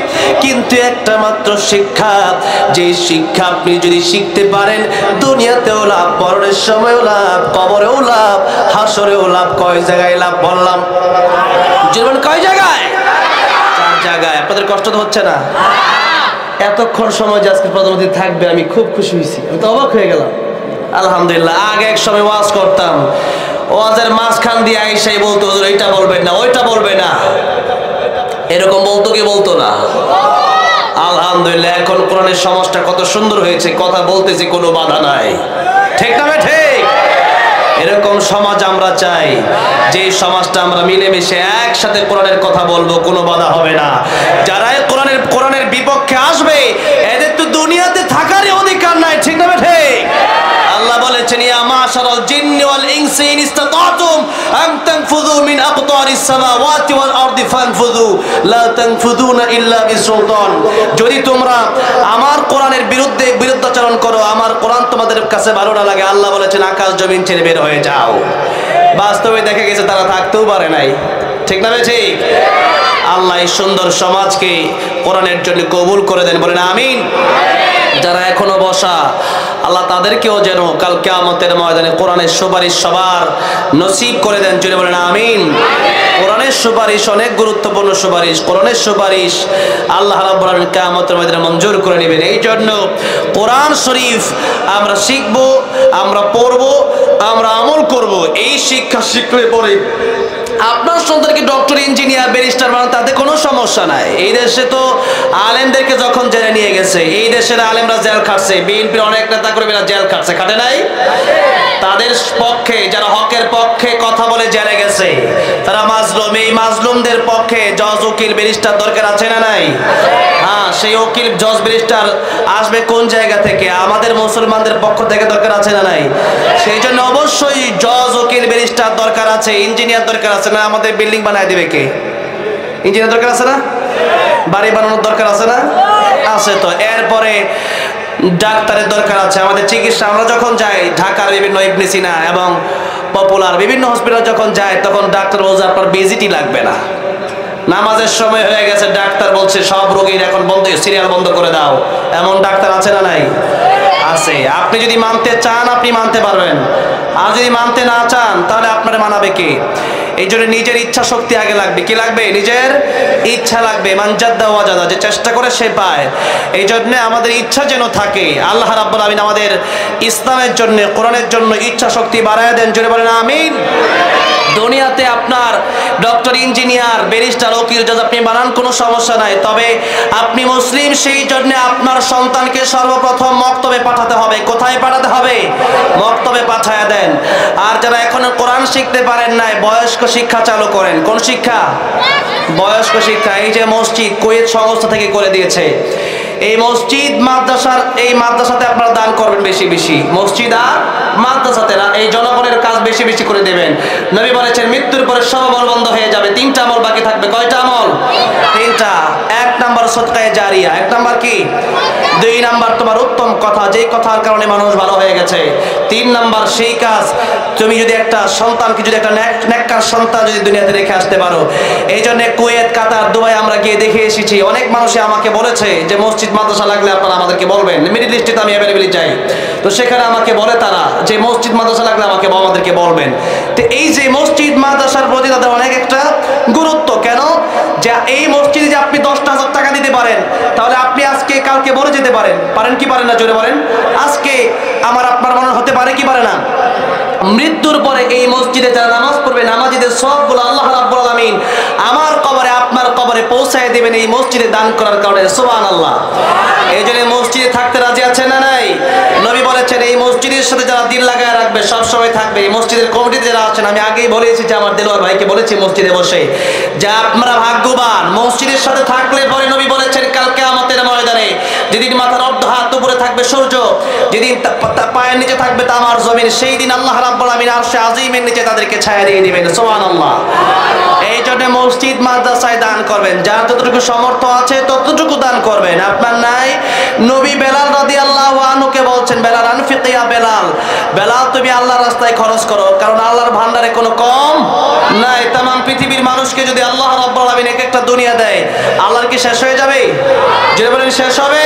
কিন্তু একটা মাত্র শিক্ষা, যে শিক্ষা আপনি যদি শিখতে পারেন দুনিয়াতেও লাভ, পরের সময়ও লাভ, কবরেও লাভ, হাসরেও লাভ। কয় জায়গায় লাভ বললাম? জীবন কয় জায়গায়? 4 জায়গায়। আপনাদের কষ্ট তো হচ্ছে না? এতক্ষণ সময় যে আজকে প্রধানমন্ত্রী থাকবে আমি খুব খুশি হয়েছি, আমি তো অবাক হয়ে গেলাম। আলহামদুলিল্লাহ। আগে এক সময় ওয়াজ করতাম, ওয়াজের মাঝখান দিয়ে আইসাই বলতো এটা বলবেন না, ওইটা বলবে না, এরকম বলতো কি বলতো না? আলহামদুলিল্লাহ এখন কোরআনের সমাজটা কত সুন্দর হয়েছে, কথা বলতেছি কোনো বাধা নাই, ঠিক না ঠিক? এরকম সমাজ আমরা চাই, যে সমাজটা আমরা মিলেমিশে একসাথে কোরআনের কথা বলবো, কোনো বাধা হবে না। যারা কোরআনের বিপক্ষে আসবে এদের তো দুনিয়াতে থাকারই অধিকার নাই, ঠিক না ঠিক? আল্লাহ বলেছেন ইয়া মাশারাল জিন্নি ওয়াল ইনসি ইন ইসতাতাতুম আন তানফুযু মিন আকতারিস সামাওয়াতি ওয়াল আরদি ফানফুযু লা তানফুযুনা ইল্লা বিসুলতান। যদি তোমরা আমার কোরআনের বিরুদ্ধাচরণ করো, আমার কোরআন তোমাদের কাছে ভালো না লাগে, আল্লাহ বলেছেন আকাশ জমিন ছেড়ে বের হয়ে যাও। বাস্তবে দেখা গেছে তারা থাকতেও পারে নাই, ঠিক না ঠিক? আল্লাহ এই সুন্দর সমাজকে কোরআনের জন্য কবুল করে দেন, বলেন আমিন। যারা এখনো বসা, আল্লাহ তাদেরকেও যেন কাল কিয়ামতের ময়দানে কোরআনের সুপারিশ সবার নসিব করে দেন, জন্য বলেন আমিন। কোরআনের সুপারিশ অনেক গুরুত্বপূর্ণ সুপারিশ, কোরআনের সুপারিশ আল্লাহ রাব্বুল আলামিন কিয়ামতের ময়দানে মঞ্জুর করে নেবেন। এই জন্য কোরআন শরীফ আমরা শিখব, আমরা পড়ব, আমরা আমল করব। এই শিক্ষা শিখলে পরে আপনার সন্তানকে ডক্টর, ইঞ্জিনিয়ার, ব্যারিস্টার বানান, তাতে কোনো সমস্যা নাই। এই দেশে তো আলেমদেরকে যখন জেলে নিয়ে গেছে, এই দেশের আলেমরা জেল খাটছে, বিএনপির অনেক নেতা কর্মীরা জেল খাটছে, খাটে নাই? তাদের পক্ষে, যারা হকের পক্ষে কথা বলে জেলে গেছে, তারা মাজলুম, এই মাজলুমদের পক্ষে জজ, উকিল, ব্যারিস্টার দরকার আছে না নাই? হ্যাঁ, সেই উকিল, জজ, ব্যারিস্টার আসবে কোন জায়গা থেকে? আমাদের মুসলমানদের পক্ষ থেকে দরকার আছে না নাই? সেই জন্য অবশ্যই জজ, উকিল, ব্যারিস্টার দরকার আছে, ইঞ্জিনিয়ার দরকার আছে। না আমাদের বিল্ডিং বানায় দিবে কে? ইঞ্জিনিয়ার দরকার আছে না? বাড়ি বানানোর দরকার আছে না? আছে তো। এরপরে ডাক্তারের দরকার আছে। আমাদের চিকিৎসা, আমরা যখন যাই ঢাকার বিভিন্ন ইবনে সিনা এবং পপুলার বিভিন্ন হসপিটাল যখন যাই, তখন ডাক্তার বলছে আপনার ভিজিটই লাগবে না, নামাজের সময় হয়ে গেছে, ডাক্তার বলছে সব রোগীর এখন বন্ধ, সিরিয়াল বন্ধ করে দাও। এমন ডাক্তার আছে না নাই? আছে। আপনি যদি মানতে চান আপনি মানতে পারবেন, আর যদি মানতে না চান তাহলে আপনার মানাবে কে? এই জন্য নিজের ইচ্ছা শক্তি আগে লাগবে। কি লাগবে? নিজের ইচ্ছা লাগবে। মানজাদ্দা ওয়াজাদা, যে চেষ্টা করে সে পায়। এই জন্য আমাদের ইচ্ছা যেন থাকে। আল্লাহ রাব্বুল আমিন আমাদের ইসলামের জন্য, কোরআনের জন্য ইচ্ছা শক্তি বাড়ায় দেন, জোরে বলেন আমিন। দুনিয়াতে আপনার ডক্টর, ইঞ্জিনিয়ার, ব্যারিস্টার, উকিল, জজ আপনি বানান, কোনো সমস্যা নাই। তবে আপনি মুসলিম, সেই জন্য আপনার সন্তানকে সর্বপ্রথম মক্তবে পাঠাতে হবে। কোথায় পাঠাতে হবে? মক্তবে পাঠায়া দেন। আর যারা এখনো কোরআন শিখতে পারেন নাই, বয়স্ক শিক্ষা চালু করেন। কোন শিক্ষা? বয়স্ক শিক্ষা। এই যে মসজিদ কুয়েত সংস্থা থেকে করে দিয়েছে, এই মসজিদ মাদ্রাসার, এই মাদ্রাসাতে আপনারা দান করবেন বেশি বেশি। মসজিদ আর মাদ্রাসাতে না, এই জনগণের কাজ বেশি বেশি করে দেবেন। নবী বলেছেন মৃত্যুর পরে সব আমল বন্ধ হয়ে যাবে, তিনটা আমল বাকি থাকবে। কয়টা আমল? তিনটা। এক নাম্বার সদকায়ে জারিয়া। এক নাম্বার কি? দুই নাম্বার তোমার উত্তম কথা, যেই কথার কারণে মানুষ ভালো হয়ে গেছে। তিন নাম্বার সেই কাজ, তুমি যদি একটা সন্তানকে, যদি একটা নেককার সন্তান যদি দুনিয়াতে রেখে আসতে পারো। এই জন্য কুয়েত, কাতার, দুবাই আমরা গিয়ে দেখে এসেছি। অনেক মানুষই আমাকে বলেছে যে মসজিদ মাদ্রাসা লাগলে আপনারা আমাদেরকে বলবেন। মিডল ইস্টে তো আমি অ্যাভেলেবলি যাই, তো সেখানে আমাকে বলে তারা যে মসজিদ মাদ্রাসা লাগলে আমাদেরকে বলবেন। তো এই যে মসজিদ মাদ্রাসার প্রতি তাদের অনেক একটা গুরুত্ব। কেন? যে এই মসজিদে যে আপনি 10,000 টাকা দিতে পারেন, তাহলে আপনি আজকে কালকে বলে যেতে পারেন। পারেন কি পারেন না? জোরে বলেন। আজকে আমার আপনার মনে হতে পারে কি পারে না? মৃত্যুর পরে এই মসজিদে যারা নামাজ পড়বে, নামাজীদের সবগুলো আল্লাহ রাব্বুল আলামিন আমার কবরে, আপনার কবরে পৌঁছায় দিবেন এই মসজিদে দান করার কারণে। সুবহানাল্লাহ। এই জন্য মসজিদে থাকতে রাজি আছেন না নাই? নবী বলেছেন এই মসজিদের সাথে যারা দিল লাগায় রাখবে সব সময় থাকবে। এই মসজিদের কমিটিতে যারা আছেন, আমি আগেই বলেছি যে আমার দেলোয়ার ভাইকে বলেছি মসজিদে বসে যে আপনারা ভাগ্যবান, মসজিদের সাথে থাকলে পরে নবী বলেছেন কাল কিয়ামতের ময়দানে যেদিন মাথার অর্ধ হাত উপরে থাকবে সূর্য, যেদিন পায়ের নিচে থাকবে তামার জমিন, সেই দিন আল্লাহ রাব্বুল আমিন আরশে আজিমের নিচে তাদেরকে ছায়া দিয়ে দিবেন। সুবহানাল্লাহ। এই জন্য মসজিদ মাদ্রাসায় দান করবেন, যার যতটুকু সামর্থ্য আছে ততটুকু দান করবেন। আপনার নাই? নবী বেলাল রাদিয়াল্লাহু আনহুকে বলছেন, বেলাল আনফিক ইয়া বেলাল, বেলাল তুমি আল্লাহর রাস্তায় খরচ করো, কারণ আল্লাহর ভান্ডারে কোনো কম নাই। तमाम পৃথিবীর মানুষকে যদি আল্লাহ রাব্বুল আমিন এক একটা দুনিয়া দেয়, আল্লাহর কি শেষ হয়ে যাবে? যদি বলেন শেষ হবে?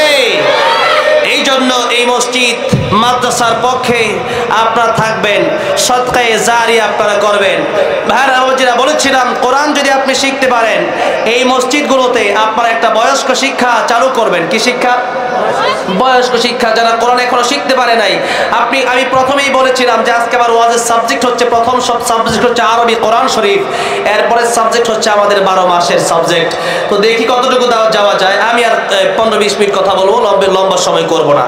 এই জন্য এই মসজিদ মাদ্রাসার পক্ষে আপনারা থাকবেন, সদকায়ে জারিয়া আপনারা করবেন। ভাইরা যেটা বলেছিলাম, কোরআন যদি আপনি শিখতে পারেন, এই মসজিদগুলোতে আপনারা একটা বয়স্ক শিক্ষা চালু করবেন। কি শিক্ষা? বয়স্ক শিক্ষা। যারা কোরআন এখনো শিখতে পারে নাই, আমি প্রথমেই বলেছিলাম যে আজকে আমার ওয়াজের সাবজেক্ট হচ্ছে, প্রথম সব সাবজেক্ট হচ্ছে আরবি কোরআন শরীফ, এরপরে সাবজেক্ট হচ্ছে আমাদের 12 মাসের সাবজেক্ট। তো দেখি কতটুকু যাওয়া যায়। আমি আর 15-20 মিনিট কথা বলবো, লম্বা সময় করব না।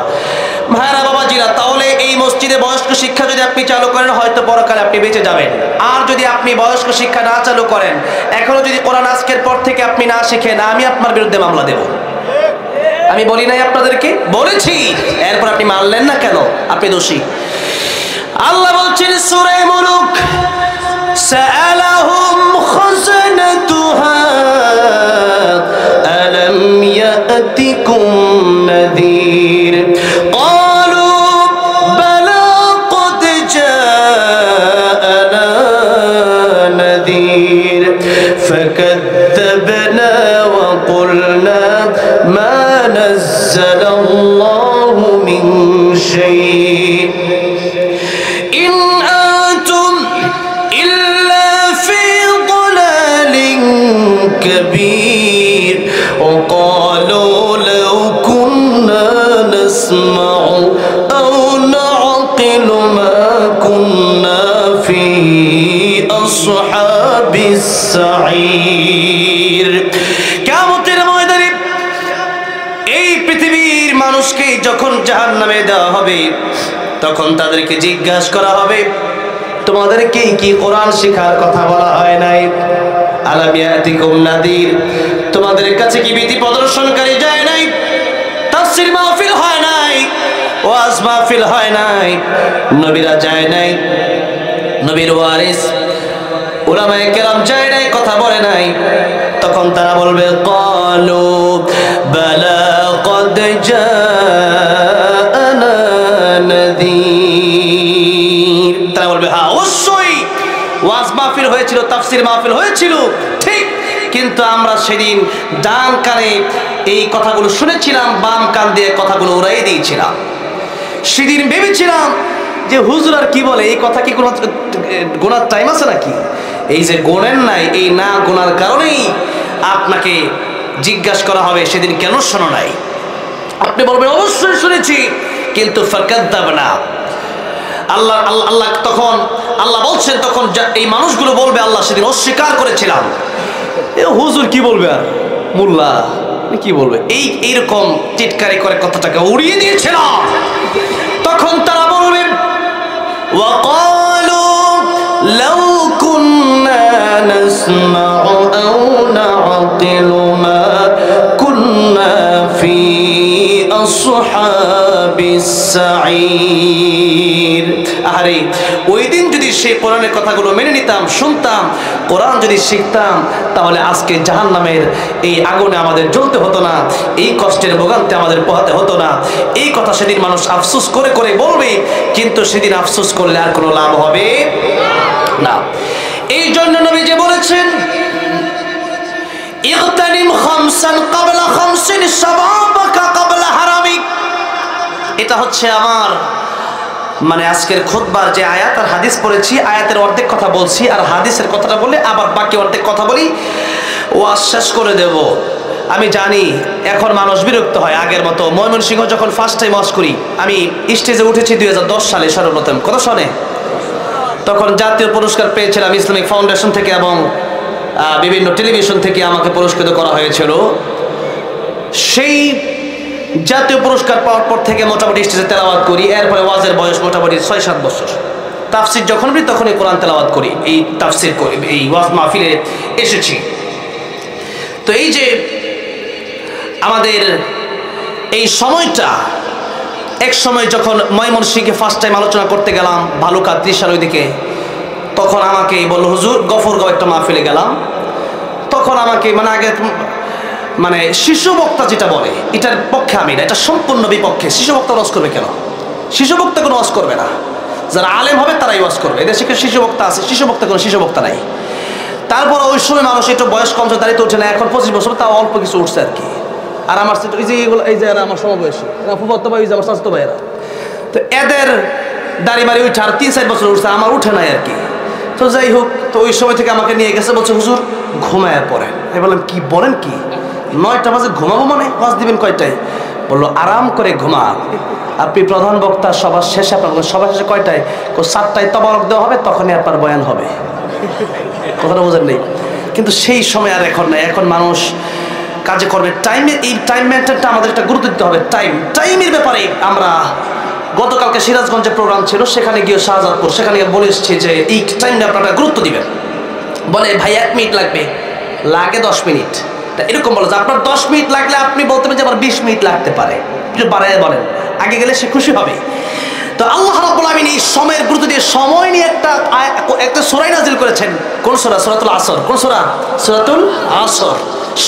ভাইরা বাবাজিরা, তাহলে এই মসজিদে বয়স্ক শিক্ষা যদি আপনি চালু করেন, হয়তো পরকালে আপনি বেঁচে যাবেন। আর যদি আপনি বয়স্ক শিক্ষা না চালু করেন, এখনো যদি কোরআন আজকের পর থেকে আপনি না শিখেন, আমি আপনার বিরুদ্ধে মামলা দেব। আমি বলি নাই আপনাদেরকে? বলেছি। এরপর আপনি মানলেন না কেন? আপনি দোষী। আল্লাহ বলছেন সূরা মুলুক, সাআলাহুম খাযানাতুহা আলাম ইয়াতিকুম নাযীর ক্বালু বালা ক্বাদ জাআনা নাযীর ফাকাযযাবনা ওয়া কুলনা মা নাযালাল্লাহু মিন শাই' ইন আনতুম ইল্লা ফি দালালিন কাবীর ওয়া ক্বালু লাও কুন্না নাসমা'ু আও না'কিলু মা কুন্না ফি আসহাবিস সাঈর। কিয়ামতের ময়দানে এই পৃথিবীর মানুষকে যখন জাহান্নামে দেওয়া হবে, তখন তাদেরকে জিজ্ঞাসা করা হবে, তোমাদেরকে কি কোরআন শেখার কথা বলা হয় নাই? আলাম ইয়াতিকুম নাযীর, তোমাদের কাছে কি ভীতি প্রদর্শনকারী যায় নাই? তাফসীর মাহফিল হয় নাই, ওয়াজ মাহফিল হয় নাই, নবীরা যায় নাই, নবীর ওয়ারিস উলামায়ে কেরাম যায় নাই, কথা বলে নাই। তখন তারা বলবে ক্বালু বালা ক্বাদ জাআনা নাযীর। তারা বলবে হ্যাঁ অবশ্যই ওয়াজ মাহফিল হয়েছিল, তাফসীর মাহফিল হয়েছিল, ঠিক, কিন্তু আমরা সেদিন ডান কানে এই কথাগুলো শুনেছিলাম, বাম কান দিয়ে কথাগুলো উড়াই দিয়েছিলাম। সেদিন ভেবেছিলাম যে হুজুর আর কি বলে, এই কথা কি কোনো গোনার টাইম আছে নাকি? এই যে গোনেন নাই, এই না গোনার কারণেই আপনাকে জিজ্ঞাসা করা হবে সেদিন কেন শোনো নাই? আপনি বলবেন অবশ্যই শুনেছি, কিন্তু ফাকাযযাবনা। আল্লাহ তখন আল্লাহ বলছেন, তখন এই মানুষগুলো বলবে আল্লাহ সেদিন অস্বীকার করেছিলাম। এ হুজুর কি বলবে আর, মোল্লা কি বলবে, এইরকম চিৎকারি করে কথাটাকে উড়িয়ে দিয়েছিলাম। তখন তারা বলবে ওয়াকালু লাউ কুন্না নাসমা'ু আও না'কিলু মা কুন্না ফি আসহাবিস সাঈর। আরে ওই দিন যদি সেই কোরআনের কথাগুলো মেনে নিতাম, শুনতাম, কোরআন যদি শিখতাম, তাহলে আজকে জাহান্নামের এই আগুনে আমাদের জ্বলতে হতো না, এই কষ্টের ভোগান্তি আমাদের পোহাতে হতো না। এই কথা সেদিন মানুষ আফসোস করে করে বলবে, কিন্তু সেদিন আফসোস করলে আর কোনো লাভ হবে না। এই জন্য নবী যে বলেছেন ইগতানিম খামসান ক্বাবলা খামসিন শাবাবাকা ক্বাবলা হারামিক। এটা হচ্ছে আমার মানে আজকের খুতবার যে আয়াত আর হাদিস পড়েছি, আয়াতের অর্ধেক কথা বলছি আর হাদিসের কথাটা বলে আবার বাকি অর্ধেক কথা বলি, ওয়াজ শেষ করে দেব। আমি জানি এখন মানুষ বিরক্ত হয় আগের মতো। ময়মনসিংহ যখন ফার্স্ট টাইম ওয়াজ করি, আমি স্টেজে উঠেছি 2010 সালে সর্বপ্রথম, কত সনে, তখন জাতীয় পুরস্কার পেয়েছিলাম ইসলামিক ফাউন্ডেশন থেকে এবং বিভিন্ন টেলিভিশন থেকে আমাকে পুরস্কৃত করা হয়েছিল। সেই জাতীয় পুরস্কার পাওয়ার পর থেকে মোটামুটি স্টেজে তেলাওয়াত করি। এরপরে ওয়াজের বয়স মোটামুটি 6-7 বছর। তাফসির যখন বলি তখনই কোরআন তেলাওয়াত করি, এই তাফসির করি, এই ওয়াজ মাহফিলে এসেছি। তো এই যে আমাদের এই সময়টা, এক সময় যখন ময়মনসিংহে ফার্স্ট টাইম আলোচনা করতে গেলাম ভালুকা ত্রিশাল ওইদিকে, তখন আমাকে বললো হুজুর গফরগাঁও একটা মাহফিলে গেলাম। তখন আমাকে মানে আগে মানে শিশু বক্তা যেটা বলে এটার পক্ষে আমি না, এটা সম্পূর্ণ বিপক্ষে। শিশু বক্তা ওয়াজ করবে কেন? শিশু বক্তা কোনো ওয়াজ করবে না, যারা আলেম হবে তারাই ওয়াজ করবে। এদেশে শিশু বক্তা আছে, শিশু বক্তা কোনো শিশু বক্তা নাই। তারপর ওই সময় মানুষ একটু বয়স কম দাঁড়িয়ে উঠছে না, এখন 25 বছর, তাও অল্প কিছু উঠছে আর কি। আর আমার এই যে এইগুলো, এই যে আমার সমবয়সী ফুফাতো ভাই, আমার স্বাস্থ্য ভাইয়েরা, তো এদের দাড়ি মারি উঠে আর 3-4 বছর উঠছে, আমার উঠে নাই আর কি। তো যাই হোক, তো ওই সময় থেকে আমাকে নিয়ে গেছে, বলছে হুজুর ঘুমায় পড়েন। আমি বললাম কি বলেন কি, 9টা বাজে ঘুমাবো মানে, ওয়াজ দিবেন কয়টায়? বললো আরাম করে ঘুমান, আপনি প্রধান বক্তা, সবার শেষে আপনার সবার শেষে কয়টায়? 7টায় তবারক দেওয়া হবে, তখনই আপনার বয়ান হবে। কথাটা বোঝেন নেই, কিন্তু সেই সময় আর এখন নাই। এখন মানুষ কাজে করবে, টাইমের এই টাইম মেনটেনটা আমাদের একটা গুরুত্ব দিতে হবে। টাইমের ব্যাপারে আমরা গতকালকে সিরাজগঞ্জে প্রোগ্রাম ছিল, সেখানে গিয়ে শাহজাদপুর, সেখানে গিয়ে বলে এসেছি যে এই টাইমটা আপনারা গুরুত্ব দিবেন। বলে ভাই 1 মিনিট লাগবে, লাগে 10 মিনিট। এরকম বলো যে আপনার 10 মিনিট লাগলে আপনি বলতে পারেন যে আমার 20 মিনিট লাগতে পারে, একটু বাড়ায় বলেন, আগে গেলে সে খুশি হবে। তো আল্লাহ রাব্বুল আলামিন এই সময়ের গুরুত্ব দিয়ে সময় নিয়ে একটা সূরা নাযিল করেছেন। কোন সূরা? সূরাতুল আসর। কোন সূরা? সূরাতুল আসর।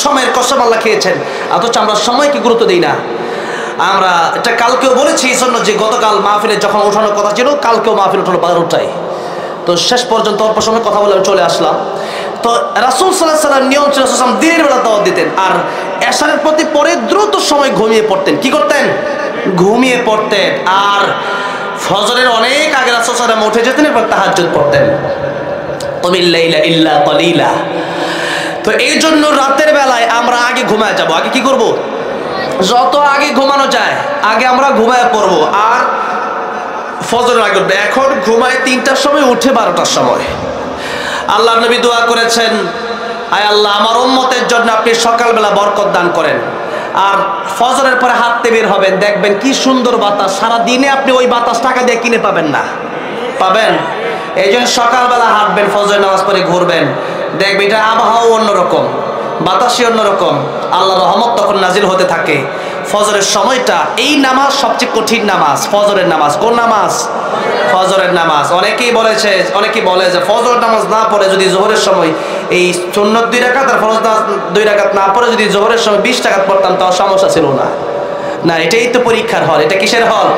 সময়ের কসম আল্লাহ খেয়েছেন, অথচ আমরা সময়কে গুরুত্ব দিই না। আমরা এটা কালকেও বলেছি এই জন্য যে গতকাল মাহফিলে যখন ওঠানোর কথা ছিল, কালকেও মাহফিল ওঠানো 12টায়। তো শেষ পর্যন্ত অল্প সময় কথা বলে আমি চলে আসলাম। তো রাসূল সাল্লাল্লাহু আলাইহি ওয়াসাল্লাম নিয়ম ছিল দিনের বেলা দাওয়াত দিতেন, আর এশারের প্রতি পরে দ্রুত সময় ঘুমিয়ে পড়তেন। কি করতেন? ঘুমিয়ে পড়তেন। আর ফজরের অনেক আগে রাসূল সাল্লাল্লাহু আলাইহি ওয়াসাল্লাম উঠে যেতেন এবং তাহাজ্জুদ পড়তেন। কুমিল লাইলা ইল্লা কলিলা। তো এই জন্য রাতের বেলায় আমরা আগে ঘুমায় যাব। আগে কি করব? যত আগে ঘুমানো যায় আগে আমরা ঘুমায় পড়বো। আর ফজরের আগে উঠবে। এখন ঘুমায় 3টার সময়, উঠে 12টার সময়। আল্লাহর নবী দোয়া করেছেন, আয় আল্লাহ আমার উম্মতের জন্য আপনি সকালবেলা বরকত দান করেন। আর ফজরের পরে হাঁটতে বের হবেন, দেখবেন কি সুন্দর বাতাস। সারা দিনে আপনি ওই বাতাস টাকা দিয়ে কিনে পাবেন না, পাবেন। এই জন্য সকালবেলা হাঁটবেন, ফজরের নামাজ পড়ে ঘুরবেন, দেখবেন এটা আবহাওয়া অন্যরকম, বাতাসই অন্যরকম, আল্লাহর রহমত তখন নাজিল হতে থাকে। ফজরের সময়টা, এই নামাজ সবচেয়ে কঠিন নামাজ, ফজরের নামাজ। কোন নামাজ? ফজরের নামাজ। অনেকেই বলে যে ফজর নামাজ না পড়ে যদি জোহরের সময় এই সুন্নত 2 রাকাত আর ফরজ 2 রাকাত না পড়ে যদি জোহরের সময় 20 রাকাত পড়তাম তাও সমস্যা ছিল না। না, এটাই তো পরীক্ষার হল। এটা কিসের হল?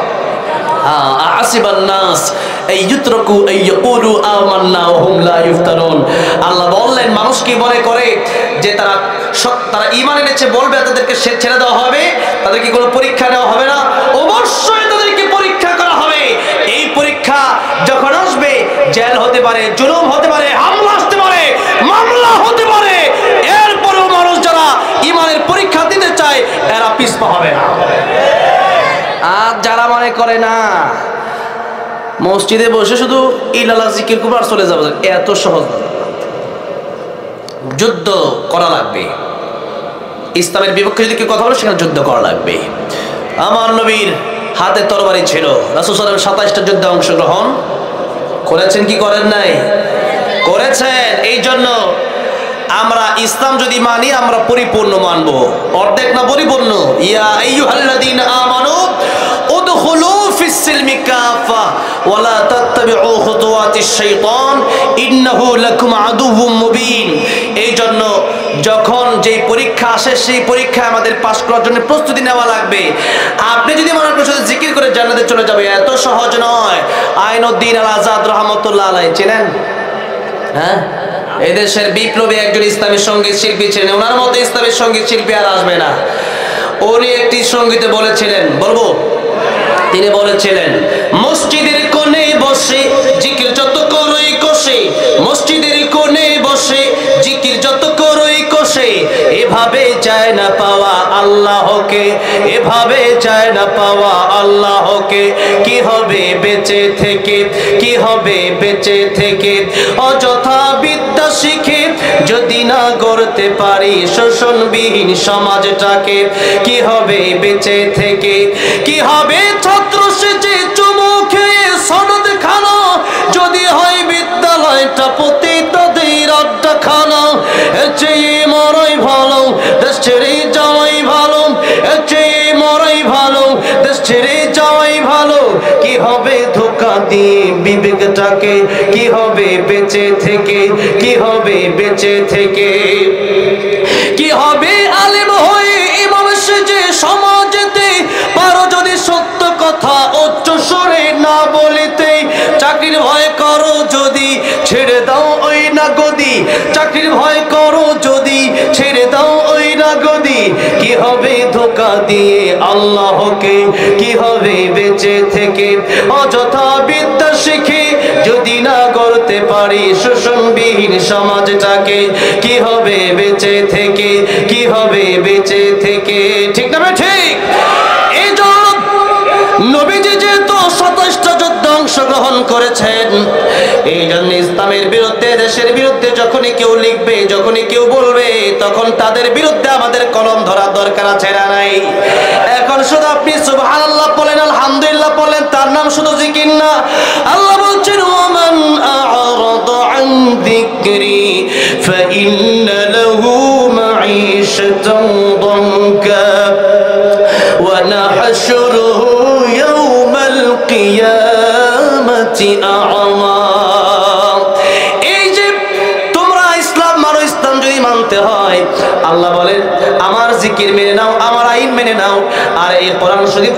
আল্লাহ বললেন মানুষ কি মনে করে যে তারা ঈমান এনেছে, বলবে তাদেরকে ছেড়ে দেওয়া হবে, তাদেরকে কোনো পরীক্ষা নেওয়া হবে না? অবশ্যই তাদেরকে পরীক্ষা করা হবে। এই পরীক্ষা যখন আসবে, জেল হতে পারে, জুলুম হতে পারে, হামলা আসতে পারে, মামলা হতে পারে, এরপরেও মানুষ যারা ঈমানের পরীক্ষা দিতে চায় এরা পিছপা হবে না। আর যারা মনে করে না মসজিদে বসে শুধু ইলালা জিকির করব আর চলে যাবো, এত সহজ না। যুদ্ধ করা লাগবে। ইসলামের বিপক্ষে যদি কেউ কথা বলে সেখানে যুদ্ধ করা লাগবে। আমার নবীর হাতে তরবারি ছিল। রাসূল সাল্লাল্লাহু আলাইহি ওয়াসাল্লাম 27টা যুদ্ধে অংশগ্রহণ করেছেন কি করেন নাই? করেছেন। এই জন্য আমরা ইসলাম যদি মানি আমরা পরিপূর্ণ মানবো, অর্ধেক না পরিপূর্ণ। ইয়া আইয়ুহাল্লাযীনা আমানু উদখুলু ফিস সিলমি কাফা ওয়া লা তাত্তাবিউ খুতুওয়াতিশ শাইতান ইন্নাহু লাকুম আদুউম মুবিন। এই জন্য যখন যেই পরীক্ষা আসে সেই পরীক্ষায় আমাদের পাস করার জন্য প্রস্তুতি নেওয়া লাগবে। আপনি যদি মনে করেন শুধু জিকির করে জান্নাতে চলে যাবে, এত সহজ নয়। আইনুদ্দিন আল আজাদ রাহমাতুল্লাহ আলাইহি চিনেন? হ্যাঁ, এদেশের বিপ্লবী একজন ইসলামী সঙ্গীত শিল্পী ছিলেন। ওনার মতো ইসলামী সঙ্গীত শিল্পী আর আসবে না। উনি একটি সঙ্গীতে বলেছিলেন, বলবো? তিনি বলেছিলেন, মসজিদের কোণে বসে জিকির যত করই কষে, মসজিদের কোণে বসে জিকির যত করই কষে, এভাবে চায় না পাওয়া আল্লাহকে, এভাবে চায় না পাওয়া আল্লাহকে। কি হবে বেঁচে থেকে, কি হবে বেঁচে থেকে, অযথা বিদ্যা শিখে যদি না গড়তে পারি শোষণবিহীন সমাজটাকে। কি হবে বেঁচে থেকে, কি হবে ছাত্র সেজে চুমু খেয়ে সনদ খানা, যদি হয় বিদ্যালয়টা পতিতদের আড্ডাখানা। এর চেয়ে মরাই ভালো, দেশ ছেড়ে যাওয়াই ভালো, এর চেয়ে মরাই ভালো, দেশ ছেড়ে যাওয়াই ভালো। কি হবে ধোঁকা দিয়ে বিবেকটাকে, কি হবে বেঁচে থেকে, কি হবে বেঁচে থেকে, কি হবে আলেম হয়ে ইমাম সেজে সমাজেতে পারো যদি সত্য কথা উচ্চ স্বরে না বলিতে। চাকরির ভয় করো যদি ছেড়ে দাও ওই না গদি, চাকরির ভয় করো যদি ছেড়ে দাও ওই না গদি। কি হবে ধোঁকা দিয়ে আল্লাহকে, কি হবে বেঁচে থেকে, অযথা বিদ্যা শিখে যদি না গড়তে পারি শোষণবিহীন সমাজটাকে। কি হবে বেঁচে থেকে, কি হবে বেঁচে থেকে। ঠিক না ঠিক? এই জন্য নবীজি যেহেতু 27টা যুদ্ধে অংশগ্রহণ করেছেন, এই জন্য ইসলামের বিরুদ্ধে, দেশের বিরুদ্ধে যখনই কেউ লিখবে, যখনই কেউ বলবে, তখন তাদের বিরুদ্ধে আমাদের কলম ধরা দরকার আছে না নাই? এখন শুধু আপনি সুবহানাল্লাহ বলেন, আলহামদুলিল্লাহ বলেন, তার নাম শুধু জিকির না। আল্লাহ বলছেন, ওয়ামান আ'রাদা আন যিকরি ফাইন্না লাহু মাঈশা أعمى এই যে তোমরা ইসলাম মানো, ইসলাম যদি মানতে হয় আল্লাহ বলেন আমার জিকির মেনে নাও, আমার আইন মেনে নাও। আর এই কোরআন শরীফ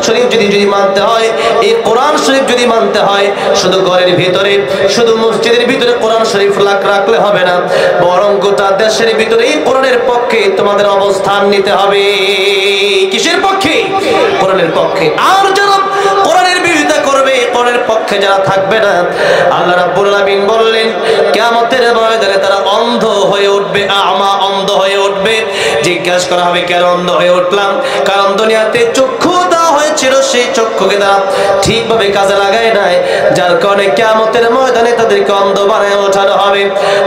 যদি মানতে হয়, এই কোরআন শরীফ যদি মানতে হয়, শুধু ঘরের ভিতরে, শুধু মসজিদের ভিতরে কোরআন শরীফ রাখলে হবে না, বরং গোটা দেশের ভিতরে এই কোরআনের পক্ষে তোমাদের অবস্থান নিতে হবে। কিসের পক্ষে? কোরআনের পক্ষে। আর যারা কোরআনের বিরোধিতা করবে, কোরআনের পক্ষে যারা থাকবে না, আল্লাহ রাব্বুল আলামিন বললেন কিয়ামতের ময়দানে তারা অন্ধ হয়ে উঠবে, আমা, অন্ধ হয়ে উঠবে। জিজ্ঞাসা করা হবে কেন অন্ধ হয়ে উঠলাম? কারণ দুনিয়াতে চক্ষু দেওয়া হয়েছিল, সেই চক্ষুকে তারা ঠিকভাবে কাজে লাগায় নাই, যার কারণে কিয়ামতের ময়দানে তাদেরকে অন্ধ বানায় ওঠানো হবে।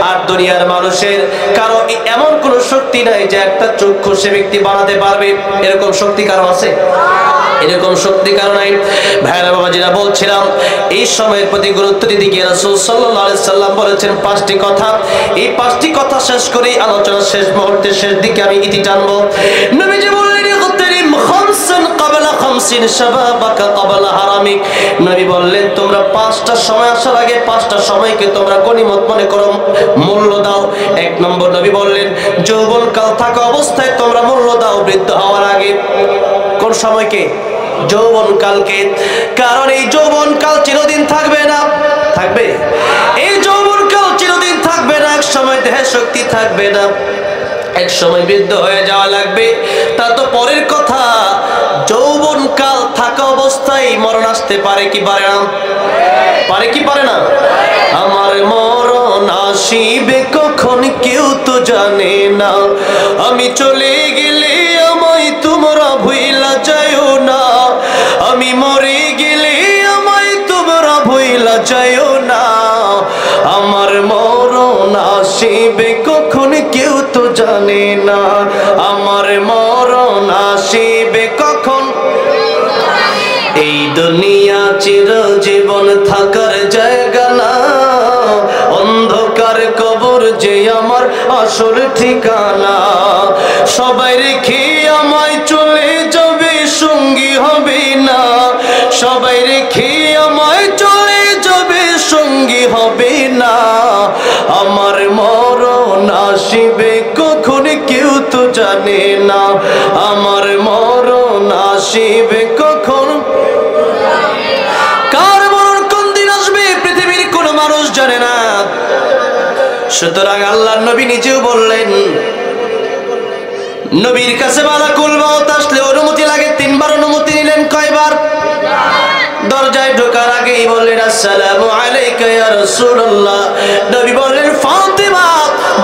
আর দুনিয়ার মানুষের কারো এমন কোনো শক্তি নাই যে একটা চক্ষু সে ব্যক্তি বানাতে পারবে, এরকম শক্তি কারো আছে? এরকম শক্তি কারো নাই। ভাইরা বাবা, যেটা বলছিলাম, এই সময়ের প্রতি গুরুত্ব দিতে গিয়ে রাসূল সাল্লাল্লাহু আলাইহি সাল্লাম বলেছেন 5টি কথা। এই 5টি কথা শেষ করে আলোচনা শেষ মুহূর্তে শেষ দিকে আমি ইতি টানবো। নবীজি বললেন ইগতারিম খামসান ক্বাবলা খামসিন শাবাবাকা ক্বাবলা হারামিক। নবী বললেন তোমরা 5টা সময় আসার আগে 5টা সময়কে তোমরা গনিমত মনে করো, মূল্য দাও। 1 নম্বর নবী বললেন যৌবনকাল থাকা অবস্থায় তোমরা মূল্য দাও বৃদ্ধ হওয়ার আগে। কোন সময়কে? যৌবনকালকে। কারণ এই যৌবনকাল চিরদিন থাকবে না। থাকবে? এই যৌবনকাল চিরদিন থাকবে না। এক সময় দেহে শক্তি থাকবে না, এক সময় বৃদ্ধ হয়ে যাওয়া লাগবে। তা তো পরের কথা, যৌবনকাল থাকা অবস্থায় মরণ আসতে পারে কি পারে না? পারে কি পারে না? আমার মরণ আসিবে কখন কেউ তো জানে না, আমি চলে গেলে আমায় তোমরা ভুইলা যাইও না, আমি মরে গেলে আমায় তোমরা ভুইলা যাইও না, আমার মরণ আসিবে কখন কেউ তো জানে না, আমার মরণ আসিবে কখন। এই দুনিয়া চিরজীবন থাকার জায়গা না, অন্ধকার কবর যে আমার আসল ঠিকানা, সবাই রেখে আমায় চলে যাবে সঙ্গী হবে না, সবাই রেখে আমায় চলে যাবে সঙ্গী হবে না, আমার মরণ আসিবে কখন কেউ তো জানে না, আমার মরণ আসিবে কখন। কার মরণ কোন দিন আসবে পৃথিবীর কোন মানুষ জানে না। সুতরাং আল্লাহর নবী নিজেও বললেন, নবীর কাছে মালাকুল মউত আসলে অনুমতি লাগে 3 বার। অনুমতি নিলেন কয়বার? দরজায় ঢোকার আগেই বললেন আসসালামু আলাইকা ইয়া রাসূলুল্লাহ। নবী বললেন ফাতিমা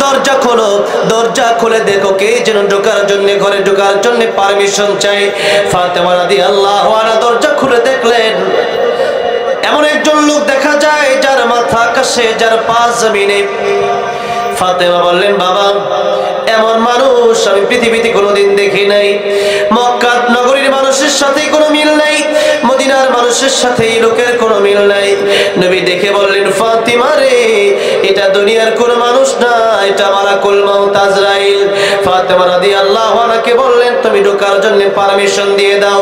দরজা খোলো। দরজা খুলে দেখো কে যেন ঢোকার জন্য, ঘরে ঢোকার জন্য পারমিশন চাই। ফাতিমা রাদিয়াল্লাহু আনহা দরজা খুলে দেখলেন এমন একজন লোক দেখা যায় যার মাথা আকাশে, যার পা জমিনে। ফাতেমা বললেন বাবা, এমন মানুষ আমি পৃথিবীতে কোনোদিন দেখি নাই। মক্কা নগরীর মানুষের সাথে কোনো মিল নাই, মদিনার মানুষের সাথে এই লোকের কোনো মিল নাই। নবী দেখে বললেন ফাতিমা রে, এটা দুনিয়ার কোনো মানুষ না, এটা মালাকুল মউত আজরাইল। ফাতিমা রাদিয়াল্লাহু আনহাকে বললেন তুমি ঢোকার জন্য পারমিশন দিয়ে দাও।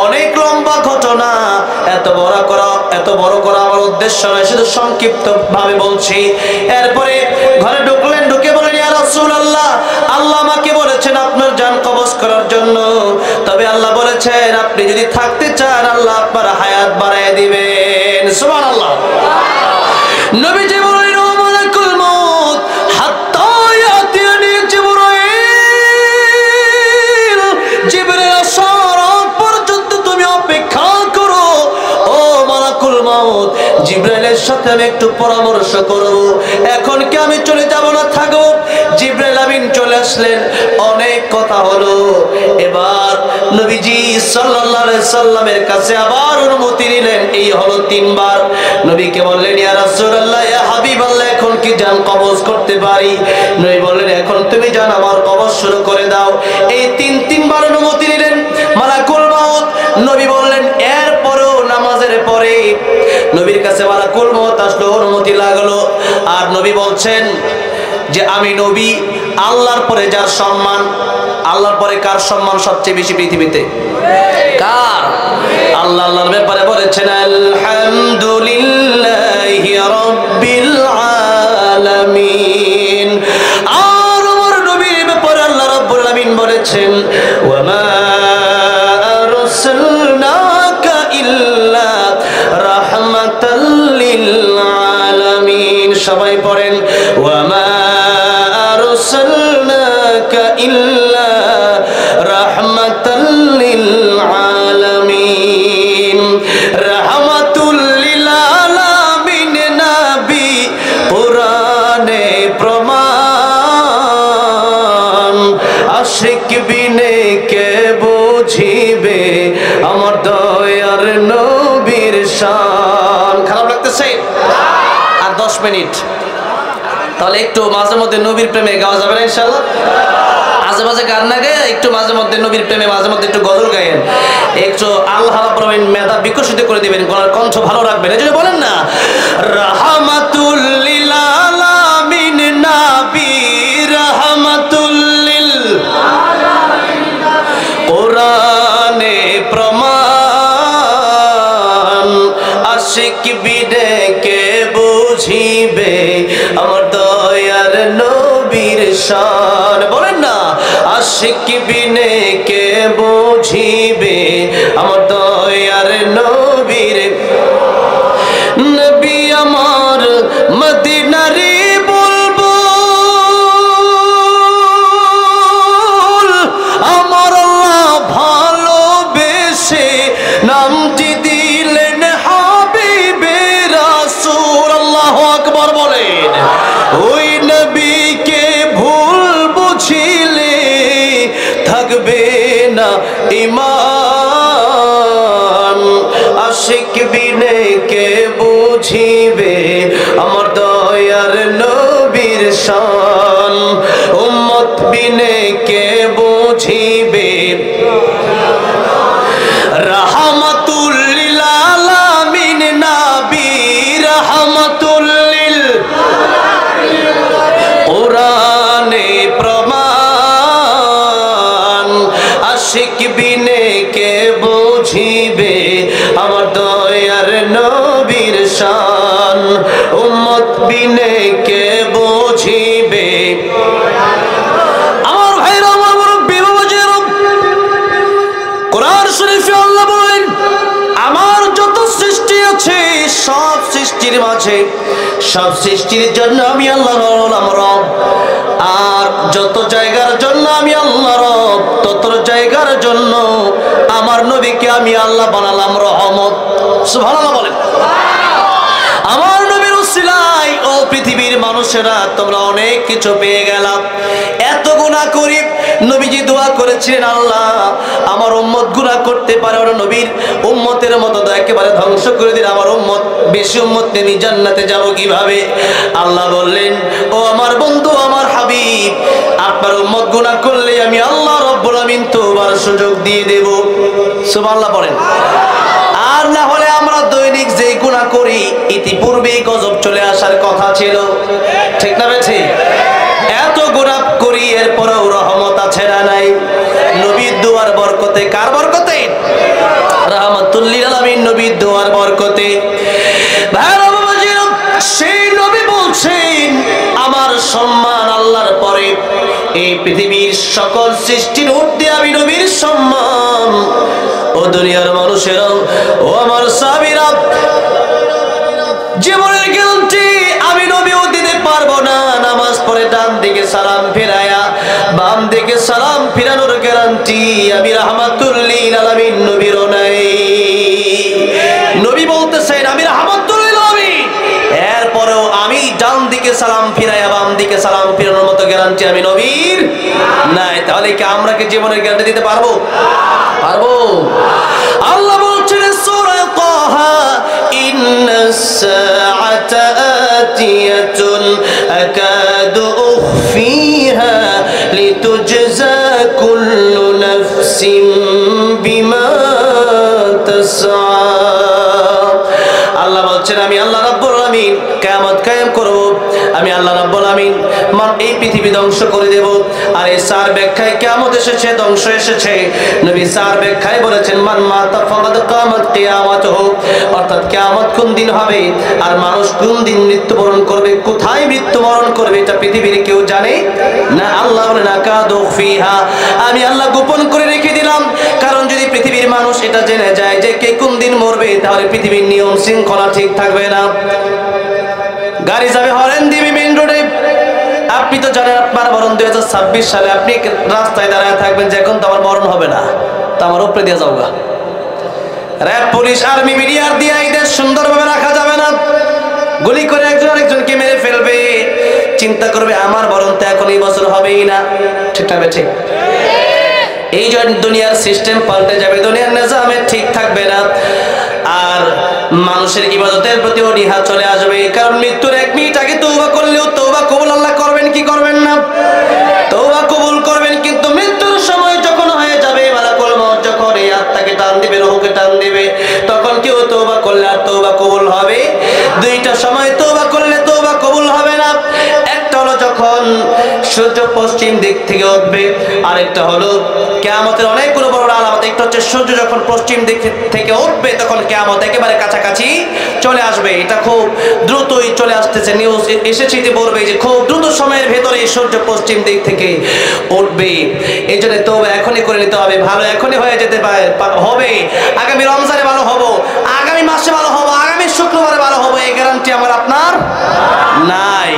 অনেক লম্বা ঘটনা, এত বড় করা আমার উদ্দেশ্য নয়, শুধু সংক্ষিপ্ত ভাবে বলছি। এরপরে ঘরে ঢুকলেন, ঢুকে বলেন ইয়া রাসূলুল্লাহ, আল্লাহ আমাকে বলেছেন আপনার জান কবজ করার জন্য, তবে আল্লাহ বলেছেন আপনি যদি থাকতে চান আল্লাহ আপনার হায়াত বাড়ায় দিবেন। সুবহানাল্লাহ। নবীজি বললেন ও মালাকুল মউত, হাত্তা ইয়াতিয়ানি জিবরাইল, জিবরাইল আসার আগ পর্যন্ত তুমি অপেক্ষা করো। ও মালাকুল মউত, জিবরাইলের সাথে আমি একটু পরামর্শ করব, এখন কি আমি চলে যাব না থাকবো? জিবরাইল আমিন চলে আসলেন, অনেক কথা হলো। এবার নবীজি সাল্লাল্লাহু আলাইহি সাল্লামের কাছে আবার অনুমতি নিলেন, এই হলো 3 বার। নবীকে বললেন ইয়া রাসূলুল্লাহ, ইয়া হাবিবাল্লাহ, এখন কি জান কবজ করতে পারি? নবী বললেন এখন তুমি জান আমার কবজ শুরু করে দাও। এই 3 বার অনুমতি নিলেন মালাকুল মউত। নবী বললেন এরপরও নামাজের পরে নবীর কাছে মালাকুল মউত আসলো, অনুমতি লাগলো। আর নবী বলছেন যে আমি নবী, আল্লাহর পরে যার সম্মান, আল্লাহর পরে কার সম্মান সবচেয়ে বেশি পৃথিবীতে? কার? আল্লাহ আল্লাহর ব্যাপারে বলেছেন আলহামদুলিল্লাহ রাব্বিল আলামিন। আর আমার নবীর ব্যাপারে আল্লাহ রাব্বুল আলামিন বলেছেন ওয়া মা আরসালনাকা ইল্লা রাহমাতাল লিল আলামিন। সবাই পড়েন ওয়া মা আরসালনাকা ইল্লা রাহমাতাল লিল আলামিন। রাহমাতুল লিল আলামিন নবী কোরআনে প্রমাণ। আশিক বিনে কে বুঝিবে আমার দয়ার নবীর শান। খারাপ লাগতেছে? আর 10 মিনিট, তাহলে একটু মাঝে মধ্যে নবীর প্রেমে গাওয়া যাবে না ইনশাআল্লাহ? মাঝে মাঝে গান না গায়ে একটু মাঝে মধ্যে নবীর প্রেমে মাঝে মধ্যে একটু গজল গায়েন, একটু আল্লাহ রাব্বুল আলামিন মেধা বিকশিত করে দিবেন, গলার কণ্ঠ ভালো রাখবেন। এই জন্য বলেন না রাহমাতুল লিল আলামিন নবী রাহমাতুল লিল কোরআনে প্রমাণ। আশিক বিনে কে বুঝিবে আমার দয়ার নবীর শান। বলেন না আশিক বিনে কে বুঝিবে আমার দয়ার নবীর। নবী আমার মদিনারি বুলবুল, আমার আল্লাহ ভালোবেসে নামটি দিলেন হাবিবে রাসূল। আল্লাহু আকবার বলেন। ওই নবীকে ভুল বুঝিলে থাকবে না ঈমান। আশিক বিনে কে বুঝিবে আমার দয়ার নবীর শান। উম্মত বিনে কে বুঝিবে রাহমাতুল লিল আলামিন নবী রাহমাতুল লিল কোরআনে প্রমাণ। আশিক বিনে কে বুঝিবে আমার দয়ার নবীর শান। উম্মত বিনে কে বুঝিবে। আমার ভাইরা, আমার মুরব্বি বাবাজিরা, কোরআন শরীফে আল্লাহ বলেন আমার যত সৃষ্টি আছে সব সৃষ্টির মাঝে সব সৃষ্টির জন্য আমি আল্লাহ হলাম রব। আর যত জায়গার জন্য আমি আল্লাহ রব, তত জায়গার জন্য আমার নবীকে আমি আল্লাহ বানালাম রহমত। সুবহানাল্লাহ বলেন। আমার নবীর উসিলায় ও পৃথিবীর মানুষেরা তোমরা অনেক কিছু পেয়ে গেলাম। এত গুনাহ করি নবীজি দোয়া করেছিলেন আল্লাহ আমার উম্মত গুনাহ করতে পারে, ওরা নবীর উম্মতের মতো একেবারে ধ্বংস করে দিন। আমার উম্মত বেশি উম্মত আমি জান্নাতে যাব কিভাবে? আল্লাহ বললেন ও আমার বন্ধু আমার হাবিব, আপনার উম্মত গুনাহ করলে আমি আল্লাহ রাব্বুল আমিন তওবার সুযোগ দিয়ে দেব। সুবহানাল্লাহ পড়েন। আর না হলে আমরা দৈনিক যে গুনাহ করি ইতিপূর্বেই গজব চলে আসার কথা ছিল, ঠিক না বেঠি? এত গুনাহ করি এরপরেও রহমত আছে না নাই? নবীর দোয়ার বরকতে। কার বরকতে? রাহমাতুল লিল আলামিন নবীর দোয়ার বরকতে। ভাইরা বাবাজিরা, সেই নবী বলছেন আমার সম্মান আল্লাহর পরে এই পৃথিবীর সকল সৃষ্টির ঊর্ধ্বে আমি নবীর সম্মান। ও দুনিয়ার মানুষেরা, ও আমার সাহাবীরা, জীবনের গ্যারান্টি আমি নবীও দিতে পারবো না। নামাজ পড়ে ডান দিকে সালাম ফিরায়া বাম দিকে সালাম ফিরানোর গ্যারান্টি আমি রাহমাতুল লিল আলামিন নবীরও নাই। নবী বলতেছেন আমি রাহমাতুল লিল আলামিন, এরপরেও আমি ডান দিকে সালাম ফিরায়া বাম দিকে সালাম ফিরানোর মতো গ্যারান্টি আমি নবীর নাই। তাহলে কি আমরা কি জীবনের গ্যারান্টি দিতে পারবো? পারবো? আল্লাহ বলছেন সূরা তাহা ইন্নাস সাআতা আতিয়াতুন আকাদু উখফিহা লিতুজজা কুল্লু নাফসিন বিমা তাসআ। আল্লাহ বলছেন আমি আল্লাহ রাব্বুল আলামিন কিয়ামত কায়েম করব। আমি আল্লাহ রাব্বুল আমিন এই পৃথিবী ধ্বংস করে দেব। আর এই চার ব্যাখ্যায় কিয়ামত এসেছে, ধ্বংস এসেছে। নবী চার ব্যাখ্যায় বলেছেন মান মাতা ফাকাদ কিয়ামত কিয়ামাতুহু, অর্থাৎ কিয়ামত কোন দিন হবে আর মানুষ কোন দিন মৃত্যুবরণ করবে, কোথায় মৃত্যুবরণ করবে এটা পৃথিবীর কেউ জানে না। আল্লাহ বলেন আকাদু ফিহা, আমি আল্লাহ গোপন করে রেখে দিলাম। কারণ যদি পৃথিবীর মানুষ এটা জেনে যায় যে কে কোন দিন মরবে, তাহলে পৃথিবীর নিয়ম শৃঙ্খলা ঠিক থাকবে না। গাড়ি যাবে হরেন দিবি মেইন রোডে, আপনি তো জানেন আপনার মরণ 2026 সালে, আপনি রাস্তায় দাঁড়ায় থাকবেন যে এখন তো আমার মরণ হবে না, তো আমার উপরে দিয়ে যাওগা। র্যাব, পুলিশ, আর্মি, মিডিয়ার দিয়ে এই দেশ সুন্দরভাবে রাখা যাবে না। গুলি করে একজন আরেকজনকে মেরে ফেলবে, চিন্তা করবে আমার মরণ তো এখন এই বছর হবেই না। ঠিক না ঠিক? এই জন্য দুনিয়ার সিস্টেম পাল্টে যাবে, দুনিয়ার নিজামে ঠিক থাকবে না। আর মানুষের ইবাদতের প্রতি অনীহা চলে আসবে। কারণ মৃত্যুর 1 মিনিট আগে তওবা করলেও তওবা কবুল আল্লাহ করবেন কি করবেন না? তওবা কবুল করবেন, কিন্তু মৃত্যুর সময় যখন হয়ে যাবে, মালাকুল মউত যখন এই আত্মাকে টান দিবে, রূহকে টান দিবে, তখন কেউ তওবা করলে আর তওবা কবুল হবে? দুইটা সময় তওবা করলে তওবা কবুল হবে না। একটা হলো যখন সূর্য পশ্চিম দিক থেকে উঠবে, আরেকটা হলো কিয়ামতের অনেকগুলো বড় আলামত। একটা হচ্ছে সূর্য যখন পশ্চিম দিক থেকে উঠবে তখন কিয়ামত একেবারে কাছাকাছি চলে আসবে। এটা খুব দ্রুতই চলে আসতেছে, নিউজ এসেছে যে বলবে যে খুব দ্রুত সময়ের ভেতরে সূর্য পশ্চিম দিক থেকে উঠবে। এই জন্য তওবা এখনই করে নিতে হবে, ভালো এখনই হয়ে যেতে হবে। আগামী রমজানে ভালো হব, আগামী মাসে ভালো হব, আগামী শুক্রবারে ভালো হব, এই গ্যারান্টি আমার আপনার নাই।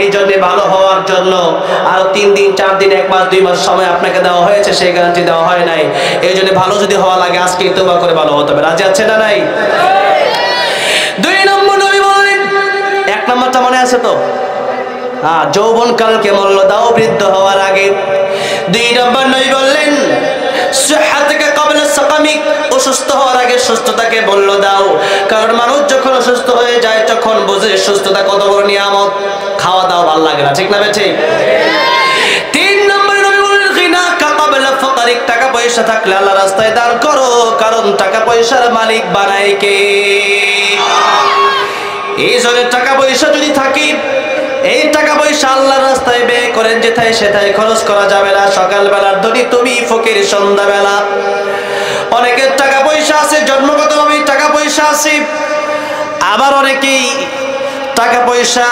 এই জন্য ভালো হওয়ার জন্য আরো 3 দিন 4 দিন 1 মাস 2 মাস সময় আপনাকে দেওয়া হয়েছে, সেই গ্যারান্টি দেওয়া হয় নাই। এই জন্য ভালো যদি হওয়া লাগে আজকে তওবা করে ভালো হতে হবে। রাজি আছে না নাই? 2 নম্বর নবী বললেন, 1 নম্বরটা মনে আছে তো? হ্যাঁ, যৌবন কালকে মূল্য দাও বৃদ্ধ হওয়ার আগে। 2 নম্বর নবী বললেন সিহহাতুকা ক্বাবলা সাকামিক, অসুস্থ হওয়ার আগে সুস্থতাকে মূল্য দাও। কারণ মানুষ যখন অসুস্থ হয়ে যায় তখন বুঝে সুস্থতা কত বড় নিয়ামত। খাওয়া দাওয়া ভালো লাগে না, ঠিক না ঠিক? 3 নম্বর নবী বললেন গিনাকা ক্বাবলা ফাকরিক, টাকা পয়সা থাকলে আল্লাহর রাস্তায় দান করো, কারণ টাকা পয়সার মালিক বানায় কে? এই জন্য টাকা পয়সা যদি থাকে, এই টাকা পয়সা আল্লাহর রাস্তায় ব্যয় করেন, যেথায় সেথায় খরচ করা যাবে না। সকালবেলার ধনী তুমি, ফকির সন্ধ্যাবেলা। অনেকের টাকা পয়সা আছে, জন্মগতভাবে টাকা পয়সা আছে, আবার অনেকেই টাকা পয়সা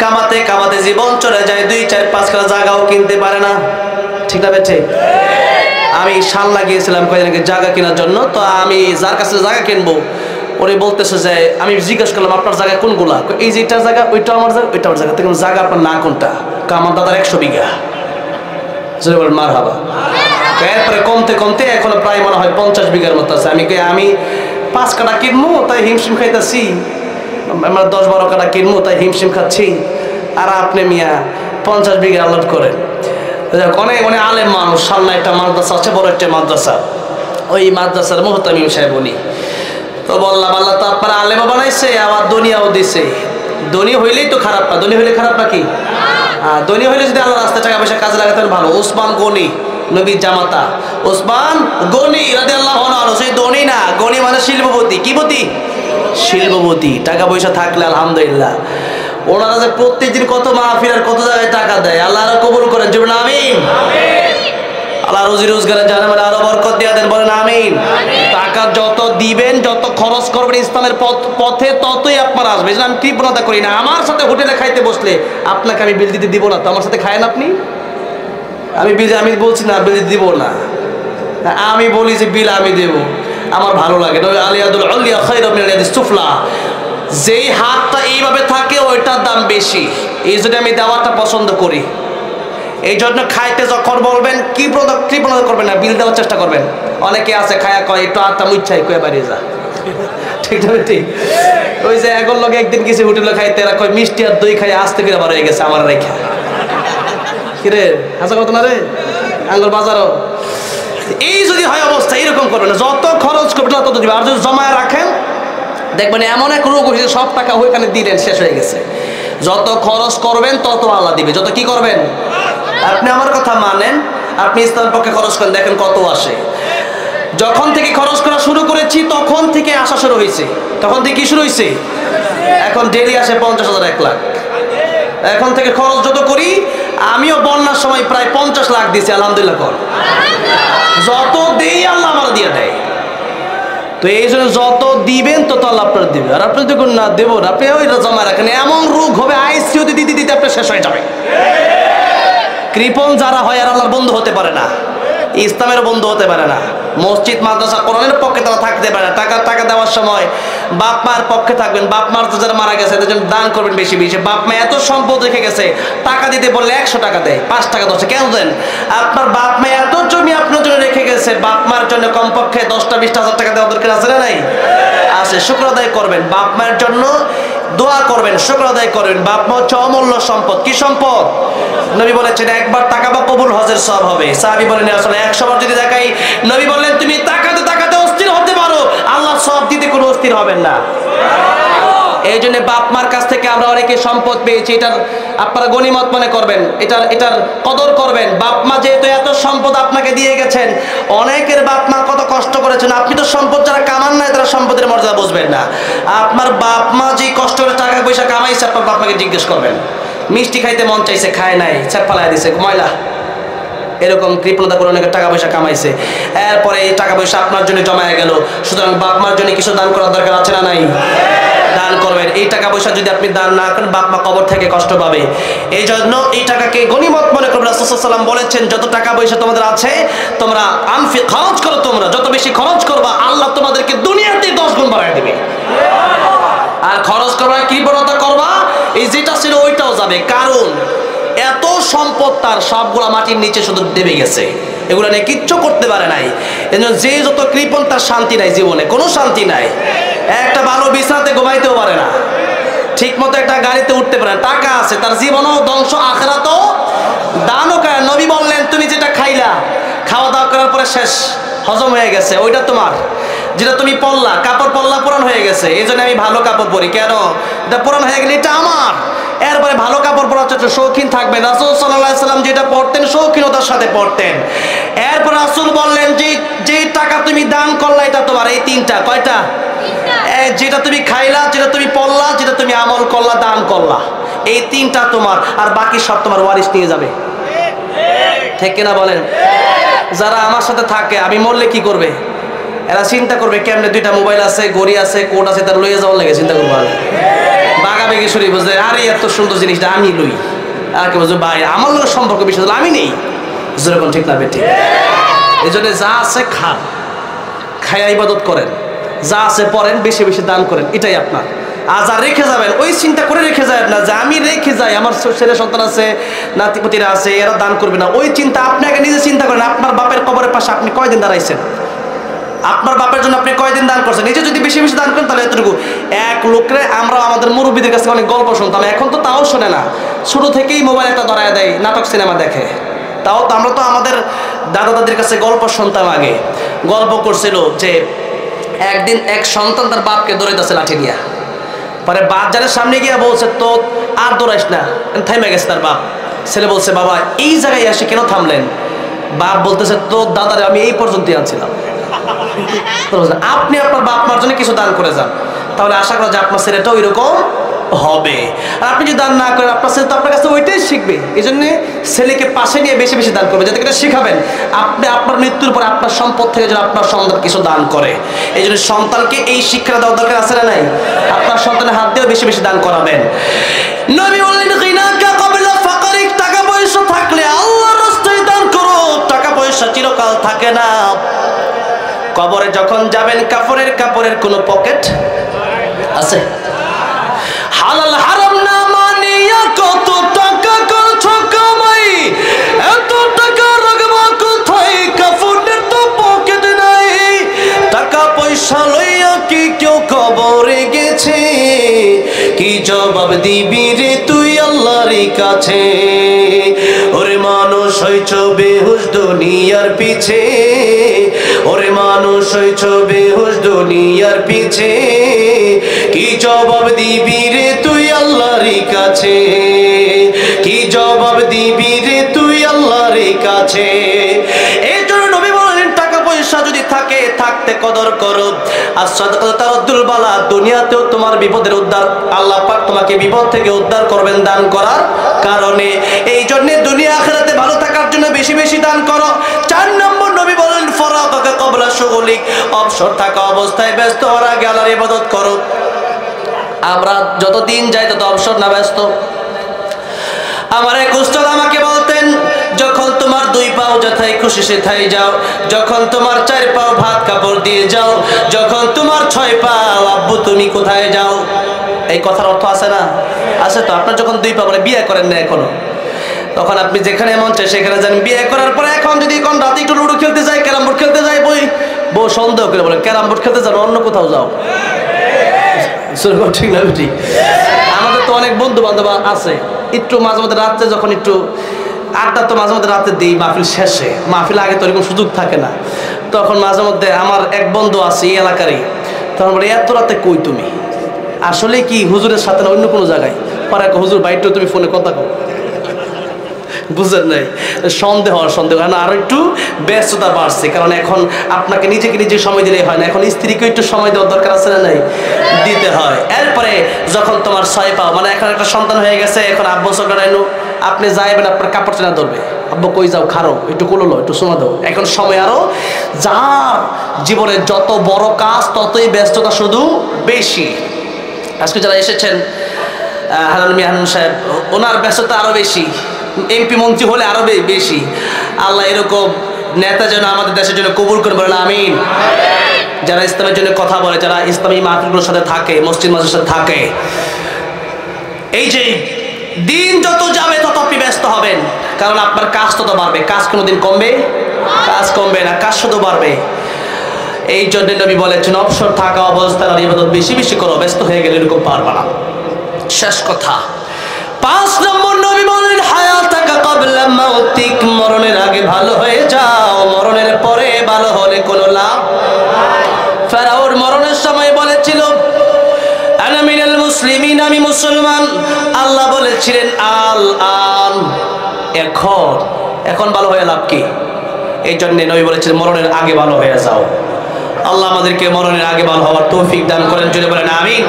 কামাতে কামাতে জীবন চলে যায়, 2 4 5 কাঠা জায়গাও কিনতে পারে না। ঠিক না বেঠে? আমি সাল লাগিয়েছিলাম কয়েকদিন আগে জায়গা কেনার জন্য, তো আমি যার কাছে জায়গা কিনবো ওরে বলতেছে যে, আমি জিজ্ঞেস করলাম আপনার জায়গা কোনগুলা? এই যে এটার জায়গা, ওইটা আমার জায়গা, ওইটা আমার জায়গা। তখন জায়গা আপনার না কোনটা? আমার দাদার 100 বিঘা। মার হাবা। এরপরে কমতে কমতে এখন প্রায় মনে হয় 50 বিঘার মতো আছে। আমি 5 কাঠা কিনবো তাই হিমশিম খাইতেছি, আমরা 10-12 কাঠা কিনবো তাই হিমশিম খাচ্ছি, আর আপনি মিয়া 50 বিঘা আলাদ করেন। অনেক অনেক আলেম মানুষ, সামনে একটা মাদ্রাসা আছে, বড় একটা মাদ্রাসা, ওই মাদ্রাসার মুহতামিম সাহেব উনি। তো বললাম আল্লাহ তো আপনার আলেমও বানাইছে, আবার দুনিয়াও দিছে। ধনী হইলেই তো খারাপ না, ধনী হইলে খারাপ নাকি? ধনী হইলে যদি আল্লাহ রাস্তায় টাকা পয়সা কাজে লাগাতেন ভালো। ওসমান গনি, নবীর জামাতা ওসমান গনি রাদিয়াল্লাহু আনহু, সেই ধনী না, গনি মানে শিল্পপতি। কি পতি? শিল্পপতি। টাকা পয়সা থাকলে আলহামদুলিল্লাহ। ওনারা যে প্রত্যেকদিন কত মাহফিল আর কত জায়গায় টাকা দেয়, আল্লাহ আরো কবুল করেন, বলেন আমিন। আল্লাহ রুজি রোজগারে জানে মানে আরো বরকত দিয়ে দেন, বলেন আমিন। টাকা যত দিবেন, যত খরচ করবেন ইসলামের পথে, ততই আপনার আসবে। আমি কৃপণতা করি না, আমার সাথে হোটেলে খাইতে বসলে আপনাকে আমি বিল দিতে দিব না, তো আমার সাথে খায়েন আপনি? আমি বলছি না বিল দিব না, আমি বলি যে বিল আমি দেব, আমার ভালো লাগে। আলিয়াদুল আলিয়া খায়রুম মিন আলিয়াদিস সুফলা, যেই হাতটা এইভাবে থাকে ওইটার দাম বেশি, এই জন্য আমি দেওয়াটা পছন্দ করি। এই জন্য খাইতে যখন বলবেন কৃপণতা করবেন না, বিল দেওয়ার চেষ্টা করবেন। অনেকে আছে খায়া কয় একটু আটটা মুচ্ছাই কয়ে বাড়িয়ে যা, ঠিক না ঠিক? ওই যে এগোর লোক একদিন কিছু হোটেলে খাইতে, এরা কয় মিষ্টি আর দই খাই আসতে ফিরে বার হয়ে গেছে আমার রেখা। কিরে হাসা কত না রে আঙ্গুর বাজারও। এই যদি হয় অবস্থা, এরকম করবেন না, যত খরচ করবেন তত দিবেন। আর যদি জমায় রাখেন দেখবেন এমন এক রোগ হয়েছে, সব টাকা ওইখানে দিলেন, শেষ হয়ে গেছে। যত খরচ করবেন তত আল্লাহ দিবে। যত কি করবেন, আপনি আমার কথা মানেন, আপনি ইসলামের পক্ষে খরচ করেন, দেখেন কত আসে। যখন থেকে খরচ করা শুরু করেছি তখন থেকে আসা শুরু হয়েছে। তখন থেকে কি শুরু হয়েছে? এখন ডেলি আসে 50,000 1 লাখ। এখন থেকে খরচ যত করি, আমিও বন্যার সময় প্রায় 50 লাখ দিছি, আলহামদুলিল্লাহ কর। যত দেই আল্লাহ আমার দিয়ে দেয়। তো এই জন্য যত দিবেন তত আল্লাহ আপনার দিবে। আর আপনি যখন না দেবো, আপনি ওইটা জমা রাখেন, এমন রোগ হবে আইসিইউতে দিতে দিতে আপনি শেষ হয়ে যাবে। কৃপণ যারা হয় আর আল্লাহর বন্ধু হতে পারে না, ইসলামের বন্ধু হতে পারে না, মসজিদ মাদ্রাসা কোরআনের পক্ষে তারা থাকতে পারে না। টাকা দেওয়ার সময় বাপ মার পক্ষে থাকবেন। বাপ মার তো যারা মারা গেছে তাদের জন্য দান করবেন বেশি বেশি। বাপ মা এত সম্পদ রেখে গেছে, টাকা দিতে বললে 100 টাকা দেয়, 5 টাকা 10 কেন দেন? আপনার বাপ মা এত জমি আপনার জন্য রেখে গেছে, বাপ মার জন্য কমপক্ষে 10টা 20টা হাজার টাকা দেওয়া দরকার আছে না নাই? আছে। শুকর আদায় করবেন, বাপ মায়ের জন্য দোয়া করবেন, শুকর আদায় করবেন। বাপ মা হচ্ছে অমূল্য সম্পদ। কি সম্পদ? নবী বলেছেন একবার টাকা বা কবুল হজের সব হবে। সাহাবী বলেন আসলে 100 বার যদি দেখাই, নবী বললেন তুমি টাকাতে অস্থির হতে পারো, আল্লাহ সব দিতে কোনো অস্থির হবেন না। এই জন্য বাপ মার কাছ থেকে আমরা অনেকে সম্পদ পেয়েছি, এটার আপনারা গনিমত মনে করবেন, এটার কদর করবেন। বাপ মা যেহেতু এত সম্পদ আপনাকে দিয়ে গেছেন, অনেকের বাপ মা কত কষ্ট করেছেন, আপনি তো সম্পদ যারা কামান নাই তারা সম্পদের মর্যাদা বুঝবেন না। আপনার বাপ মা যে কষ্ট করে টাকা পয়সা কামাইছে, আপনার বাপ মাকে জিজ্ঞেস করবেন। মিষ্টি খাইতে মন চাইছে, খায় নাই, ছাপ ফালাই দিছে, ময়লা, এরকম কৃপণতা করে অনেকে টাকা পয়সা কামাইছে। এরপরে এই টাকা পয়সা আপনার জন্য জমায় গেল। সুতরাং বাপ মার জন্য কিছু দান করার দরকার আছে না নাই? দান করবেন। এই টাকা পয়সা যদি আপনি দান না করেন, বাপ মা কবর থেকে কষ্ট পাবে। এই জন্য এই টাকাকে গনিমত মনে করবেন। রাসূল সাল্লাল্লাহু আলাইহি ওয়াসাল্লাম বলেছেন যত টাকা পয়সা তোমাদের আছে তোমরা খরচ করো। তোমরা যত বেশি খরচ করবা, আল্লাহ তোমাদেরকে দুনিয়াতে 10 গুণ বাড়ায় দিবে। আর খরচ করবা, কৃপণতা করবা, এই যেটা ছিল ওইটাও যাবে। কারণ এত সম্পদ তার, সবগুলা মাটির নিচে শুধু দেবে গেছে, এগুলো নিয়ে কিচ্ছু করতে পারে নাই। এজন্য যে যত কৃপণ তার শান্তি নাই, জীবনে কোনো শান্তি নাই। একটা ভালো বিছানাতে ঘুমাইতেও পারে না, ঠিক মতো একটা গাড়িতে উঠতে পারে না। টাকা আছে, তার জীবনও ধ্বংস, আখিরাতও দানও করে। নবী বললেন তুমি যেটা খাইলা, খাওয়া দাওয়া করার পরে শেষ, হজম হয়ে গেছে, ওইটা তোমার। যেটা তুমি পরলা, কাপড় পরলা, পুরান হয়ে গেছে, এই জন্য আমি ভালো কাপড় পরি। কেন? এটা পুরান হয়ে গেলে এটা আমার। এরপরে ভালো কাপড় পরার জন্য শৌখিন থাকবেন। রাসূল সাল্লাল্লাহু আলাইহি সাল্লাম যেটা পড়তেন, শৌখিনতার সাথে পড়তেন। এরপর রাসূল বললেন যে টাকা তুমি দান করলা এটা তোমার। এই 3টা, কয়টা? যেটা তুমি খাইলা, যেটা তুমি পড়লা, যেটা তুমি আমল করলা, দান করলা, এই 3টা তোমার। আর বাকি সব তোমার ওয়ারিস নিয়ে যাবে। ঠিক কিনা বলেন? যারা আমার সাথে থাকে, আমি মরলে কি করবে? এরা চিন্তা করবে কেমনে 2টা মোবাইল আছে, ঘড়ি আছে, কোট আছে, তার লইয়ে যাওয়ার লাগে চিন্তা করবো। বাগাবেগি শুরু বুঝলে, আরে এত সুন্দর জিনিসটা আমি লই। আর কি বলছো ভাই, আমার লোকের সম্পর্ক বেশি আমি নেই, যেরকম ঠিক না বেঠিক। এই জন্য যা আছে খান, খায়া ইবাদত করেন, যা আছে পড়েন, বেশি বেশি দান করেন, এটাই আপনার। আর যা রেখে যাবেন ওই চিন্তা করে রেখে যাবেন না যে আমি রেখে যাই, আমার ছেলে সন্তান আছে, নাতিপতিরা আছে, এরা দান করবে না। ওই চিন্তা আপনি আগে নিজে চিন্তা করেন। আপনার বাপের কবরের পাশে আপনি কয়দিন দাঁড়াইছেন? আপনার বাপের জন্য আপনি কয়দিন দান করছেন? নিজে যদি বেশি বেশি দান করেন তাহলে এতটুকু। এক লোকরে আমরা আমাদের মুরব্বীদের কাছে অনেক গল্প শুনতাম, এখন তো তাও শোনে না, ছোট থেকেই মোবাইল একটা ধরায় দেয়, নাটক সিনেমা দেখে। তাও তো আমরা তো আমাদের দাদা দাদির কাছে গল্প শুনতাম। আগে গল্প করছিল যে একদিন এক সন্তান তার বাপকে দৌড়াইতেছে লাঠি নিয়ে, পরে বাজারের সামনে গিয়ে বলছে তো আর দৌড়াইস না, থেমে গেছে তার বাপ। ছেলে বলছে বাবা এই জায়গায় এসে কেন থামলেন? বাপ বলতেছে তো দাদারে আমি এই পর্যন্তই আনছিলাম। আপনি আপনার বাপ মার জন্য কিছু দান করে যান, তাহলে আশা করা যায় আপনার ছেলেটাও এরকম হবে। আর আপনি যদি দান না করেন, আপনার ছেলে তো আপনার কাছে ওইটাই শিখবে। এই জন্য ছেলেকে পাশে নিয়ে বেশি বেশি দান করবে, যাতে করে শিখাবেন আপনি আপনার মৃত্যুর পরে আপনার সম্পদ থেকে যেন আপনার সন্তান কিছু দান করে। এই জন্য সন্তানকে এই শিক্ষা দেওয়ার দরকার আছে না নাই? আপনার সন্তানের হাত দিয়েও বেশি বেশি দান করাবেন। নবী বললেন গিনাকা ক্বাবলা ফাকরিক, টাকা পয়সা থাকলে আল্লাহর রাস্তায় দান করো। টাকা পয়সা চিরকাল থাকে না। কবরে যখন যাবেন, কাপড়ের কোনো পকেট আছে? হালাল হারাম না মানিয়া কত টাকা করছো কামাই, এত টাকা রাখবো কোথায়? কাপড়ের তো পকেট নাই। টাকা পয়সা লইয়া কি কেউ কবরে গেছে? কি জবাব দিবি রে তুই আল্লাহর কাছে? ওরে মানুষ হইছ বেহুশ দুনিয়ার পিছে, ওরে মানুষ হইছ বেহুশ দুনিয়ার পিছে। কি জবাব দিবি রে তুই আল্লাহর কাছে? কি জবাব দিবি রে তুই আল্লাহর কাছে? এই জন্য নবী বলেন টাকা পয়সা যদি থাকে থাকতে থাকতে কদর করো। আর সাদাকাতু তারাদ্দুল বালা, দুনিয়াতেও তোমার বিপদের উদ্ধার, আল্লাহ পাক তোমাকে বিপদ থেকে উদ্ধার করবেন দান করার কারণে। এই জন্য দুনিয়া আখিরাতে ভালো থাকার জন্য বেশি বেশি দান করো। 4 নম্বর নবী বলেন ফারাকাকা ক্বাবলা শুগুলিক, অবসর থাকা অবস্থায় ব্যস্ত হওয়ার আগে আল্লাহর ইবাদত করো। আমরা যত দিন যাই তত অবসর না ব্যস্ত। আমার এক উস্তাদ আমাকে বলতেন, যখন তোমার 2 পাও যেথায় খুশি সেথায় যাও, যখন তোমার 4 পাও ভাত কাপড় দিয়ে যাও, যখন তোমার 6 পাও আব্বু তুমি কোথায় যাও। এই কথার অর্থ আছে না? আছে তো। আপনার যখন 2 পা, মানে বিয়ে করেন না এখনো, তখন আপনি যেখানে মন চায় সেখানে যান। বিয়ে করার পরে এখন যদি কোন রাতে একটু লুডো খেলতে যাই, ক্যারাম বোর্ড খেলতে যাই, বউ সন্দেহ করে বলে ক্যারাম বোর্ড খেলতে যান, অন্য কোথাও যাও। ঠিক না? ঠিক। আমাদের তো অনেক বন্ধু বান্ধব আছে, একটু মাঝে মধ্যে রাত্রে যখন একটু আড্ডা, তো মাঝে মধ্যে রাতে দিই মাহফিল শেষে, মাহফিল আগে তো এরকম সুযোগ থাকে না, তখন মাঝে মধ্যে আমার এক বন্ধু আছে এই এলাকারই, তখন বলে এত রাতে কই তুমি, আসলে কি হুজুরের সাথে না অন্য কোনো জায়গায়? পরে হুজুর বাইরটা তুমি ফোনে কথা কও। বুঝেন নাই? সন্দেহ কারণ আরো একটু ব্যস্ততা বাড়ছে, কারণ এখন আপনাকে নিজেকে নিজে সময় দিলেই হয় না, এখন স্ত্রীকে একটু সময় দেওয়ার দরকার আছে না? নাই, দিতে হয়। এরপরে যখন তোমার 6 পাও, মানে এখন একটা সন্তান হয়ে গেছে, এখন আব্বু সকারাইনু আপনি যাইবেন, আপনার কাপড় চেনা ধরবে, আব্বু কই যাও, খারো একটু কোলো লো, একটু সময় দাও। এখন সময় আরো, যার জীবনের যত বড় কাজ ততই ব্যস্ততা শুধু বেশি। আজকে যারা এসেছেন হারুন মিয়ান সাহেব, ওনার ব্যস্ততা আরো বেশি, এমপি মন্ত্রী হলে আরো বেশি। আল্লাহ এরকম নেতা যেন আমাদের দেশের জন্য কবুল করে, বলেন আমিন। যারা ইসলামের জন্য কথা বলে, যারা ইসলামী মাহফিলগুলোর সাথে থাকে, মসজিদ মাদ্রাসার সাথে থাকে, এই যে দিন যত যাবে তত আপনি ব্যস্ত হবেন, কারণ আপনার কাজ তত বাড়বে। কাজ কোনোদিন কমবে? কাজ কমবে না, কাজ শুধু বাড়বে। এই জন্য নবী বলেছেন অবসর থাকা অবস্থায় ইবাদত বেশি বেশি করো, ব্যস্ত হয়ে গেলে এরকম পারবা না। শেষ কথা, 5 নম্বর নবী বলেন হায়াতাকা ক্বাবলা মাউতিক, মরণের আগে ভালো হয়ে যাও, মরণের পরে ভালো হলে কোনো লাভ। ফেরাউন মরণের সময় বলেছিল আনা মিনাল মুসলিমিন, আমি মুসলমান। আল্লাহ বলেছিলেন আল আন, এখন ভালো হয়ে লাভ কি? এই জন্য নবী বলেছিলেন মরণের আগে ভালো হয়ে যাও। আল্লাহ আমাদেরকে মরণের আগে ভালো হওয়ার তৌফিক দান করেন, জোরে বলেন আমিন।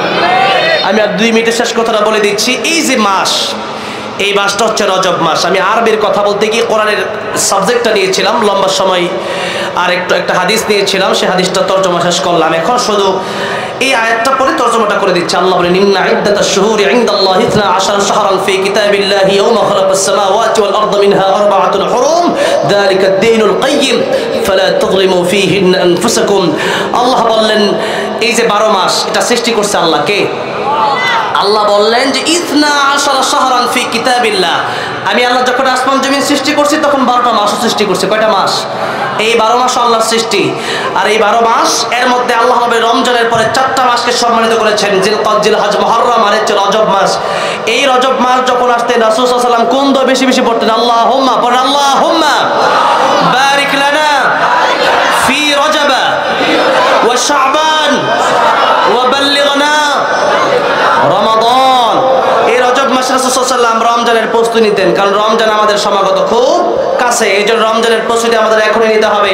আমি আর 2 মিনিটের শেষ কথাটা বলে দিচ্ছি। এই যে মাস, এই মাসটা হচ্ছে রজব মাস। আমি আরবির কথা বলতে গিয়ে কোরআনের সাবজেক্টটা নিয়েছিলাম লম্বা সময়, আর একটা হাদিস নিয়েছিলাম, সেই হাদিসটা তর্জমা শেষ করলাম। এখন শুধু এই আয়াতটা পরে তর্জমাটা করে দিচ্ছি। আল্লাহ বলেন ইন্না ইদ্দাতাশ শুহুরি ইনদাল্লাহি 12 শাহরান ফি কিতাবিল্লাহি ইয়াওমা খালাকাস সামাওয়াতি ওয়াল আরদা মিনহা আরবাআতুন হুরুম যালিকা আদ-দীনুল কাইয়্যিম ফালা তাযলিমু ফীহিন্না আনফুসাকুম। আল্লাহ বললেন এই যে 12 মাস, এটা সৃষ্টি করছে আল্লাহ। কে? আল্লাহ বললেন যে 12 শাহরান ফি কিতাবিল্লাহ, আমি আল্লাহ যখন আসমান জমিন সৃষ্টি করছি তখন 12টা মাসও সৃষ্টি করছি। কয়টা মাস? এই 12 মাস আল্লাহর সৃষ্টি। আর এই 12 মাস এর মধ্যে আল্লাহ হবে রমজানের পরে 4টা মাসকে সম্মানিত করেছেন, জিলকদ, জিলহজ, মুহররম আর হচ্ছে রজব মাস। এই রজব মাস যখন আসতেন রাসূল সাল্লাল্লাহু আলাইহি ওয়াসাল্লাম কোন দোয়া বেশি বেশি পড়তেন? আল্লাহুম্মা, পড়েন আল্লাহুম্মা বারিক লানা ফি রজব ওয়া শাবান ওয়া বাল্লিগনা রমাদান। এই রজব মাসে রাসূল সাল্লাল্লাহু আলাইহি ওয়াসাল্লাম রমজানের প্রস্তুতি নিতেন, কারণ রমজান আমাদের সমাগত খুব কাছে, এই জন্য রমজানের প্রস্তুতি আমাদের এখনই নিতে হবে।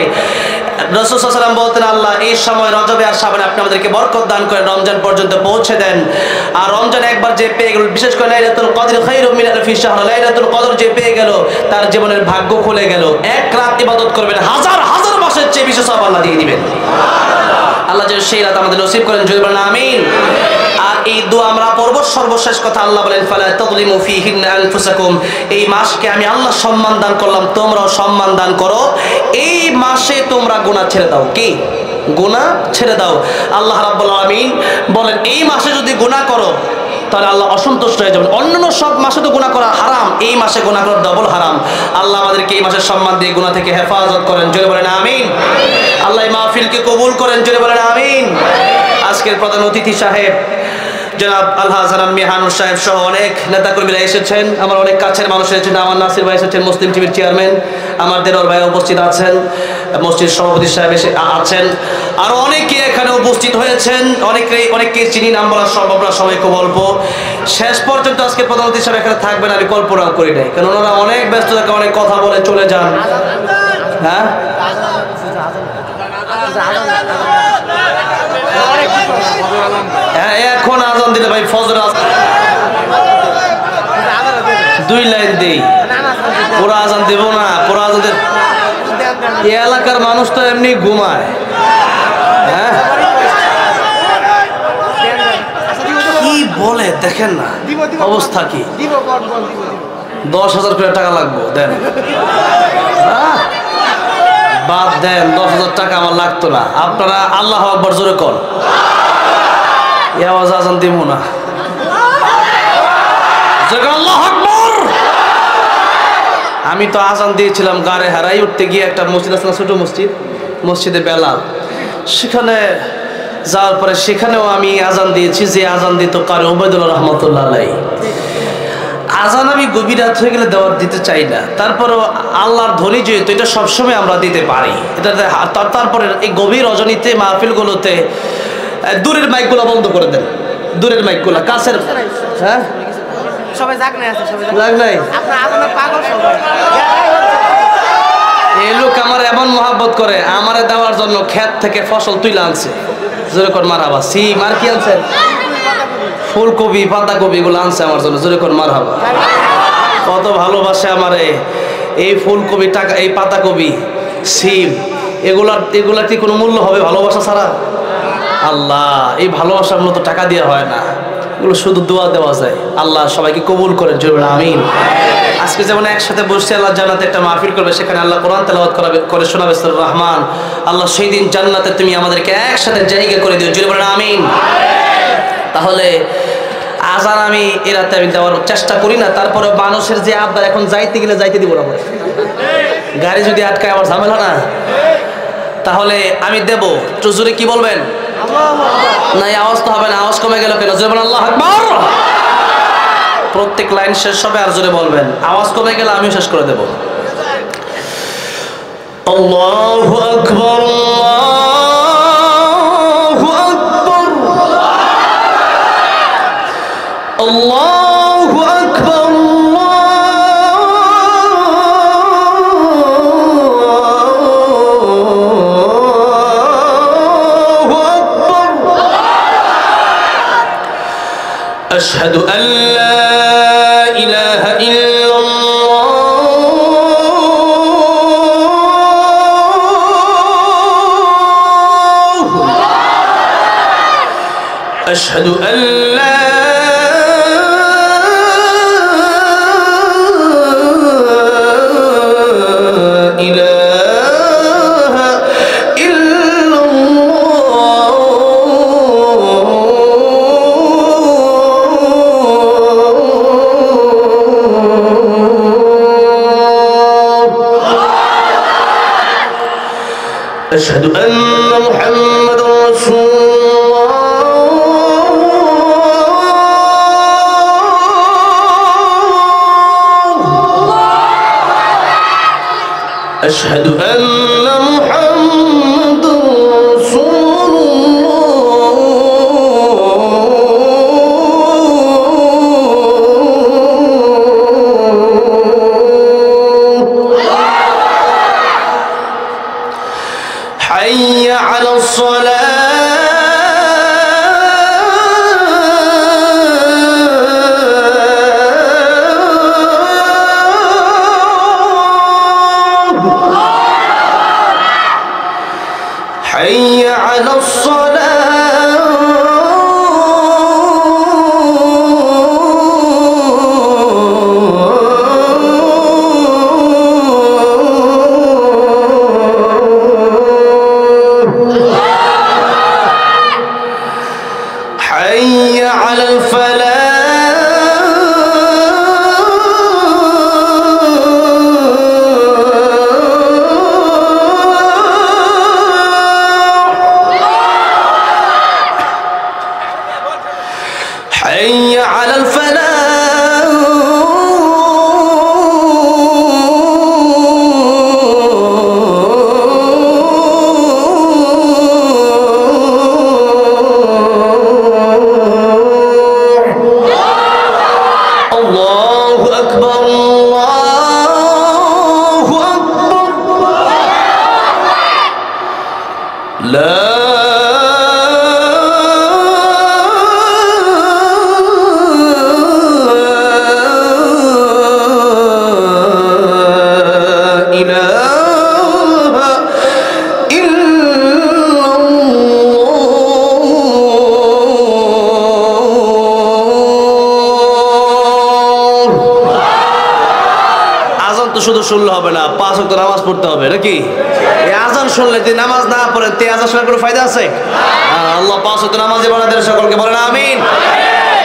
রাসূল সাল্লাল্লাহু আলাইহি ওয়াসাল্লাম বলতেন আল্লাহ এই সময় রজবে আর শাবানে আপনি আমাদেরকে বরকত দান করেন, রমজান পর্যন্ত পৌঁছে দেন। আর রমজান একবার যে পেয়ে গেল, বিশেষ করে লাইলাতুল কদর খায়রুম মিন আলফি শাহর, লাইলাতুল কদর যে পেয়ে গেল তার জীবনের ভাগ্য খুলে গেল। এক রাত ইবাদত করবেন, হাজার হাজার মাসের চেয়ে বেশি সওয়াব আল্লাহ দিয়ে দিবেন। আল্লাহ যেন সেই রাত আমাদের নসিব করেন, জোরে বলেন আমিন। আর এই দোয়া আমরা পড়ব। সর্বশেষ কথা আল্লাহ বলেন ফালা তাযলিমু ফীহিন্না আনফুসাকুম, এই মাসকে আমি আল্লাহ সম্মান দান করলাম, তোমরাও সম্মান দান করো। এই মাসে তোমরা গুনাহ ছেড়ে দাও। কি? গুনাহ ছেড়ে দাও। আল্লাহ রাব্বুল আলামিন বলেন এই মাসে যদি গুনাহ করো তাহলে আল্লাহ অসন্তুষ্ট হয়ে যাবেন। অন্যান্য সব মাসে তো গুনাহ করা হারাম, এই মাসে গুনাহ করা ডবল হারাম। আল্লাহ আমাদেরকে এই মাসের সম্মান দিয়ে গুনাহ থেকে হেফাজত করেন, জোরে বলেন আমিন। আল্লাহ এই মাহফিলকে কবুল করেন, জোরে বলেন আমিন। আজকের প্রধান অতিথি সাহেব জনাব আলহাজ হারুন মিয়ান সাহেব সহ অনেক নেতাকর্মীরা এসেছেন, আমার অনেক কাছের মানুষ এসেছেন। আমার নাসির ভাই এসেছেন, মুসলিম টিভির চেয়ারম্যান, আমার দেলোর ভাই উপস্থিত আছেন, মসজিদ সভাপতি সাহেব এসে আছেন, আরো অনেকে এখানে উপস্থিত হয়েছেন। অনেককে চিনি, নাম বলা সম্ভব না, সবাই খুব অল্প। শেষ পর্যন্ত আজকে প্রধান অতিথি সাহেব এখানে থাকবেন আমি কল্পনাও করি নাই, কারণ ওনারা অনেক ব্যস্ত থাকে, অনেক কথা বলে চলে যান। হ্যাঁ এখন আজান দিলে ভাই ফজর দুই লাইন দেই, পুরো আজান দেব না। পুরো আজান এই এলাকার মানুষ তো এমনি ঘুমায়। হ্যাঁ কি বলে দেখেন না অবস্থা কি। 10,000 করে টাকা লাগবো, দেন। বাদ দেন, 10,000 টাকা আমার লাগতো না। আপনারা আল্লাহু আকবার জোরে কর, এই আওয়াজ আজান দিব না। আল্লাহু আকবার। আমি তো আজান দিয়েছিলাম গাড়ে হারাই উঠতে গিয়ে, একটা মসজিদ আছে না, ছোট মসজিদ, মসজিদে বেলাল, সেখানে যাওয়ার পরে সেখানেও আমি আজান দিয়েছি, যে আজান দিত কারি ওবায়দুল্লাহ রহমতুল্লাহ আলাইহি। আজান আমি গভীর রাত হয়ে গেলে দিতে চাই না, তারপরেও আল্লাহর ধ্বনি যেহেতু এটা সবসময় আমরা দিতে পারি, এটা তারপরে এই গভীর রজনীতে মাহফিলগুলোতে দূরের মাইকগুলো বন্ধ করে দেন, দূরের মাইকগুলো, কাছের। হ্যাঁ সবাই জাগ নাই আছে, সবাই জাগ নাই। আপনার আজানে পাগল সবাই। এই লোক আমার এমন মহব্বত করে, আমারে দেওয়ার জন্য ক্ষেত থেকে ফসল তুলে আনছে, জোরে কর মারহাবা। সিম আর কি আনছেন? ফুলকপি, পাতাকপি গুলো আনছে আমার জন্য, জোরে কর মারহাবা। কত ভালোবাসে আমারে এই ফুলকপি, টাকা, এই পাতাকপি, সিম, এগুলার কি কোনো মূল্য হবে ভালোবাসা ছাড়া? আল্লাহ, এই ভালোবাসার মতো টাকা দেওয়া হয় না, এগুলো শুধু দোয়া দেওয়া যায়। আল্লাহ সবাইকে কবুল করেন, জোরে আমিন। আজকে যেমন একসাথে বসে আল্লাহ জান্নাতে একটা মাহফিল করবে, সেখানে আল্লাহ কোরআন তেলাওয়াত করে শোনাবে সূরা রহমান। আল্লাহ সেই দিন জান্নাতে তুমি আমাদেরকে একসাথে জায়গা করে দিও, জোরে বলেন আমিন। তাহলে আজান আমি এ রাতে আমি দেওয়ার চেষ্টা করি না, তারপরে মানুষের যে আবদার, এখন যাইতে গেলে যাইতে দিব না, গাড়ি যদি আটকায় আবার ঝামেলা না, তাহলে আমি দেব। একটু জোরে কি বলবেন? না আওয়াজ তো হবে না, আওয়াজ কমে গেল কেন? জোরে বলেন আল্লাহু আকবার। প্রত্যেক লাইন শেষ হবে আর জোরে বলবেন, আওয়াজ কমে গেলে আমি শেষ করে দেব। আল্লাহু আকবার, আল্লাহু আকবার, আল্লাহু আকবার, আল্লাহু আকবার। আশহাদু আল্লা ইলাহা ইল্লাল্লাহ, আশহাদু আল্লা أشهد أن محمد رسول الله، أشهد أن محمد رسول حي على الصلاة، حي على حي على الفلاح، حي على الله أكبر، الله أكبر، শুধু শুনলে হবে না, 5 ওয়াক্ত নামাজ পড়তে হবে নাকি? এই আজান শুনলে যদি নামাজ না পড়েন তে আজান শোনার কোনো ফায়দা আছে? আল্লাহ 5 ওয়াক্ত নামাজে বানাদের সকলকে বলেন আমিন।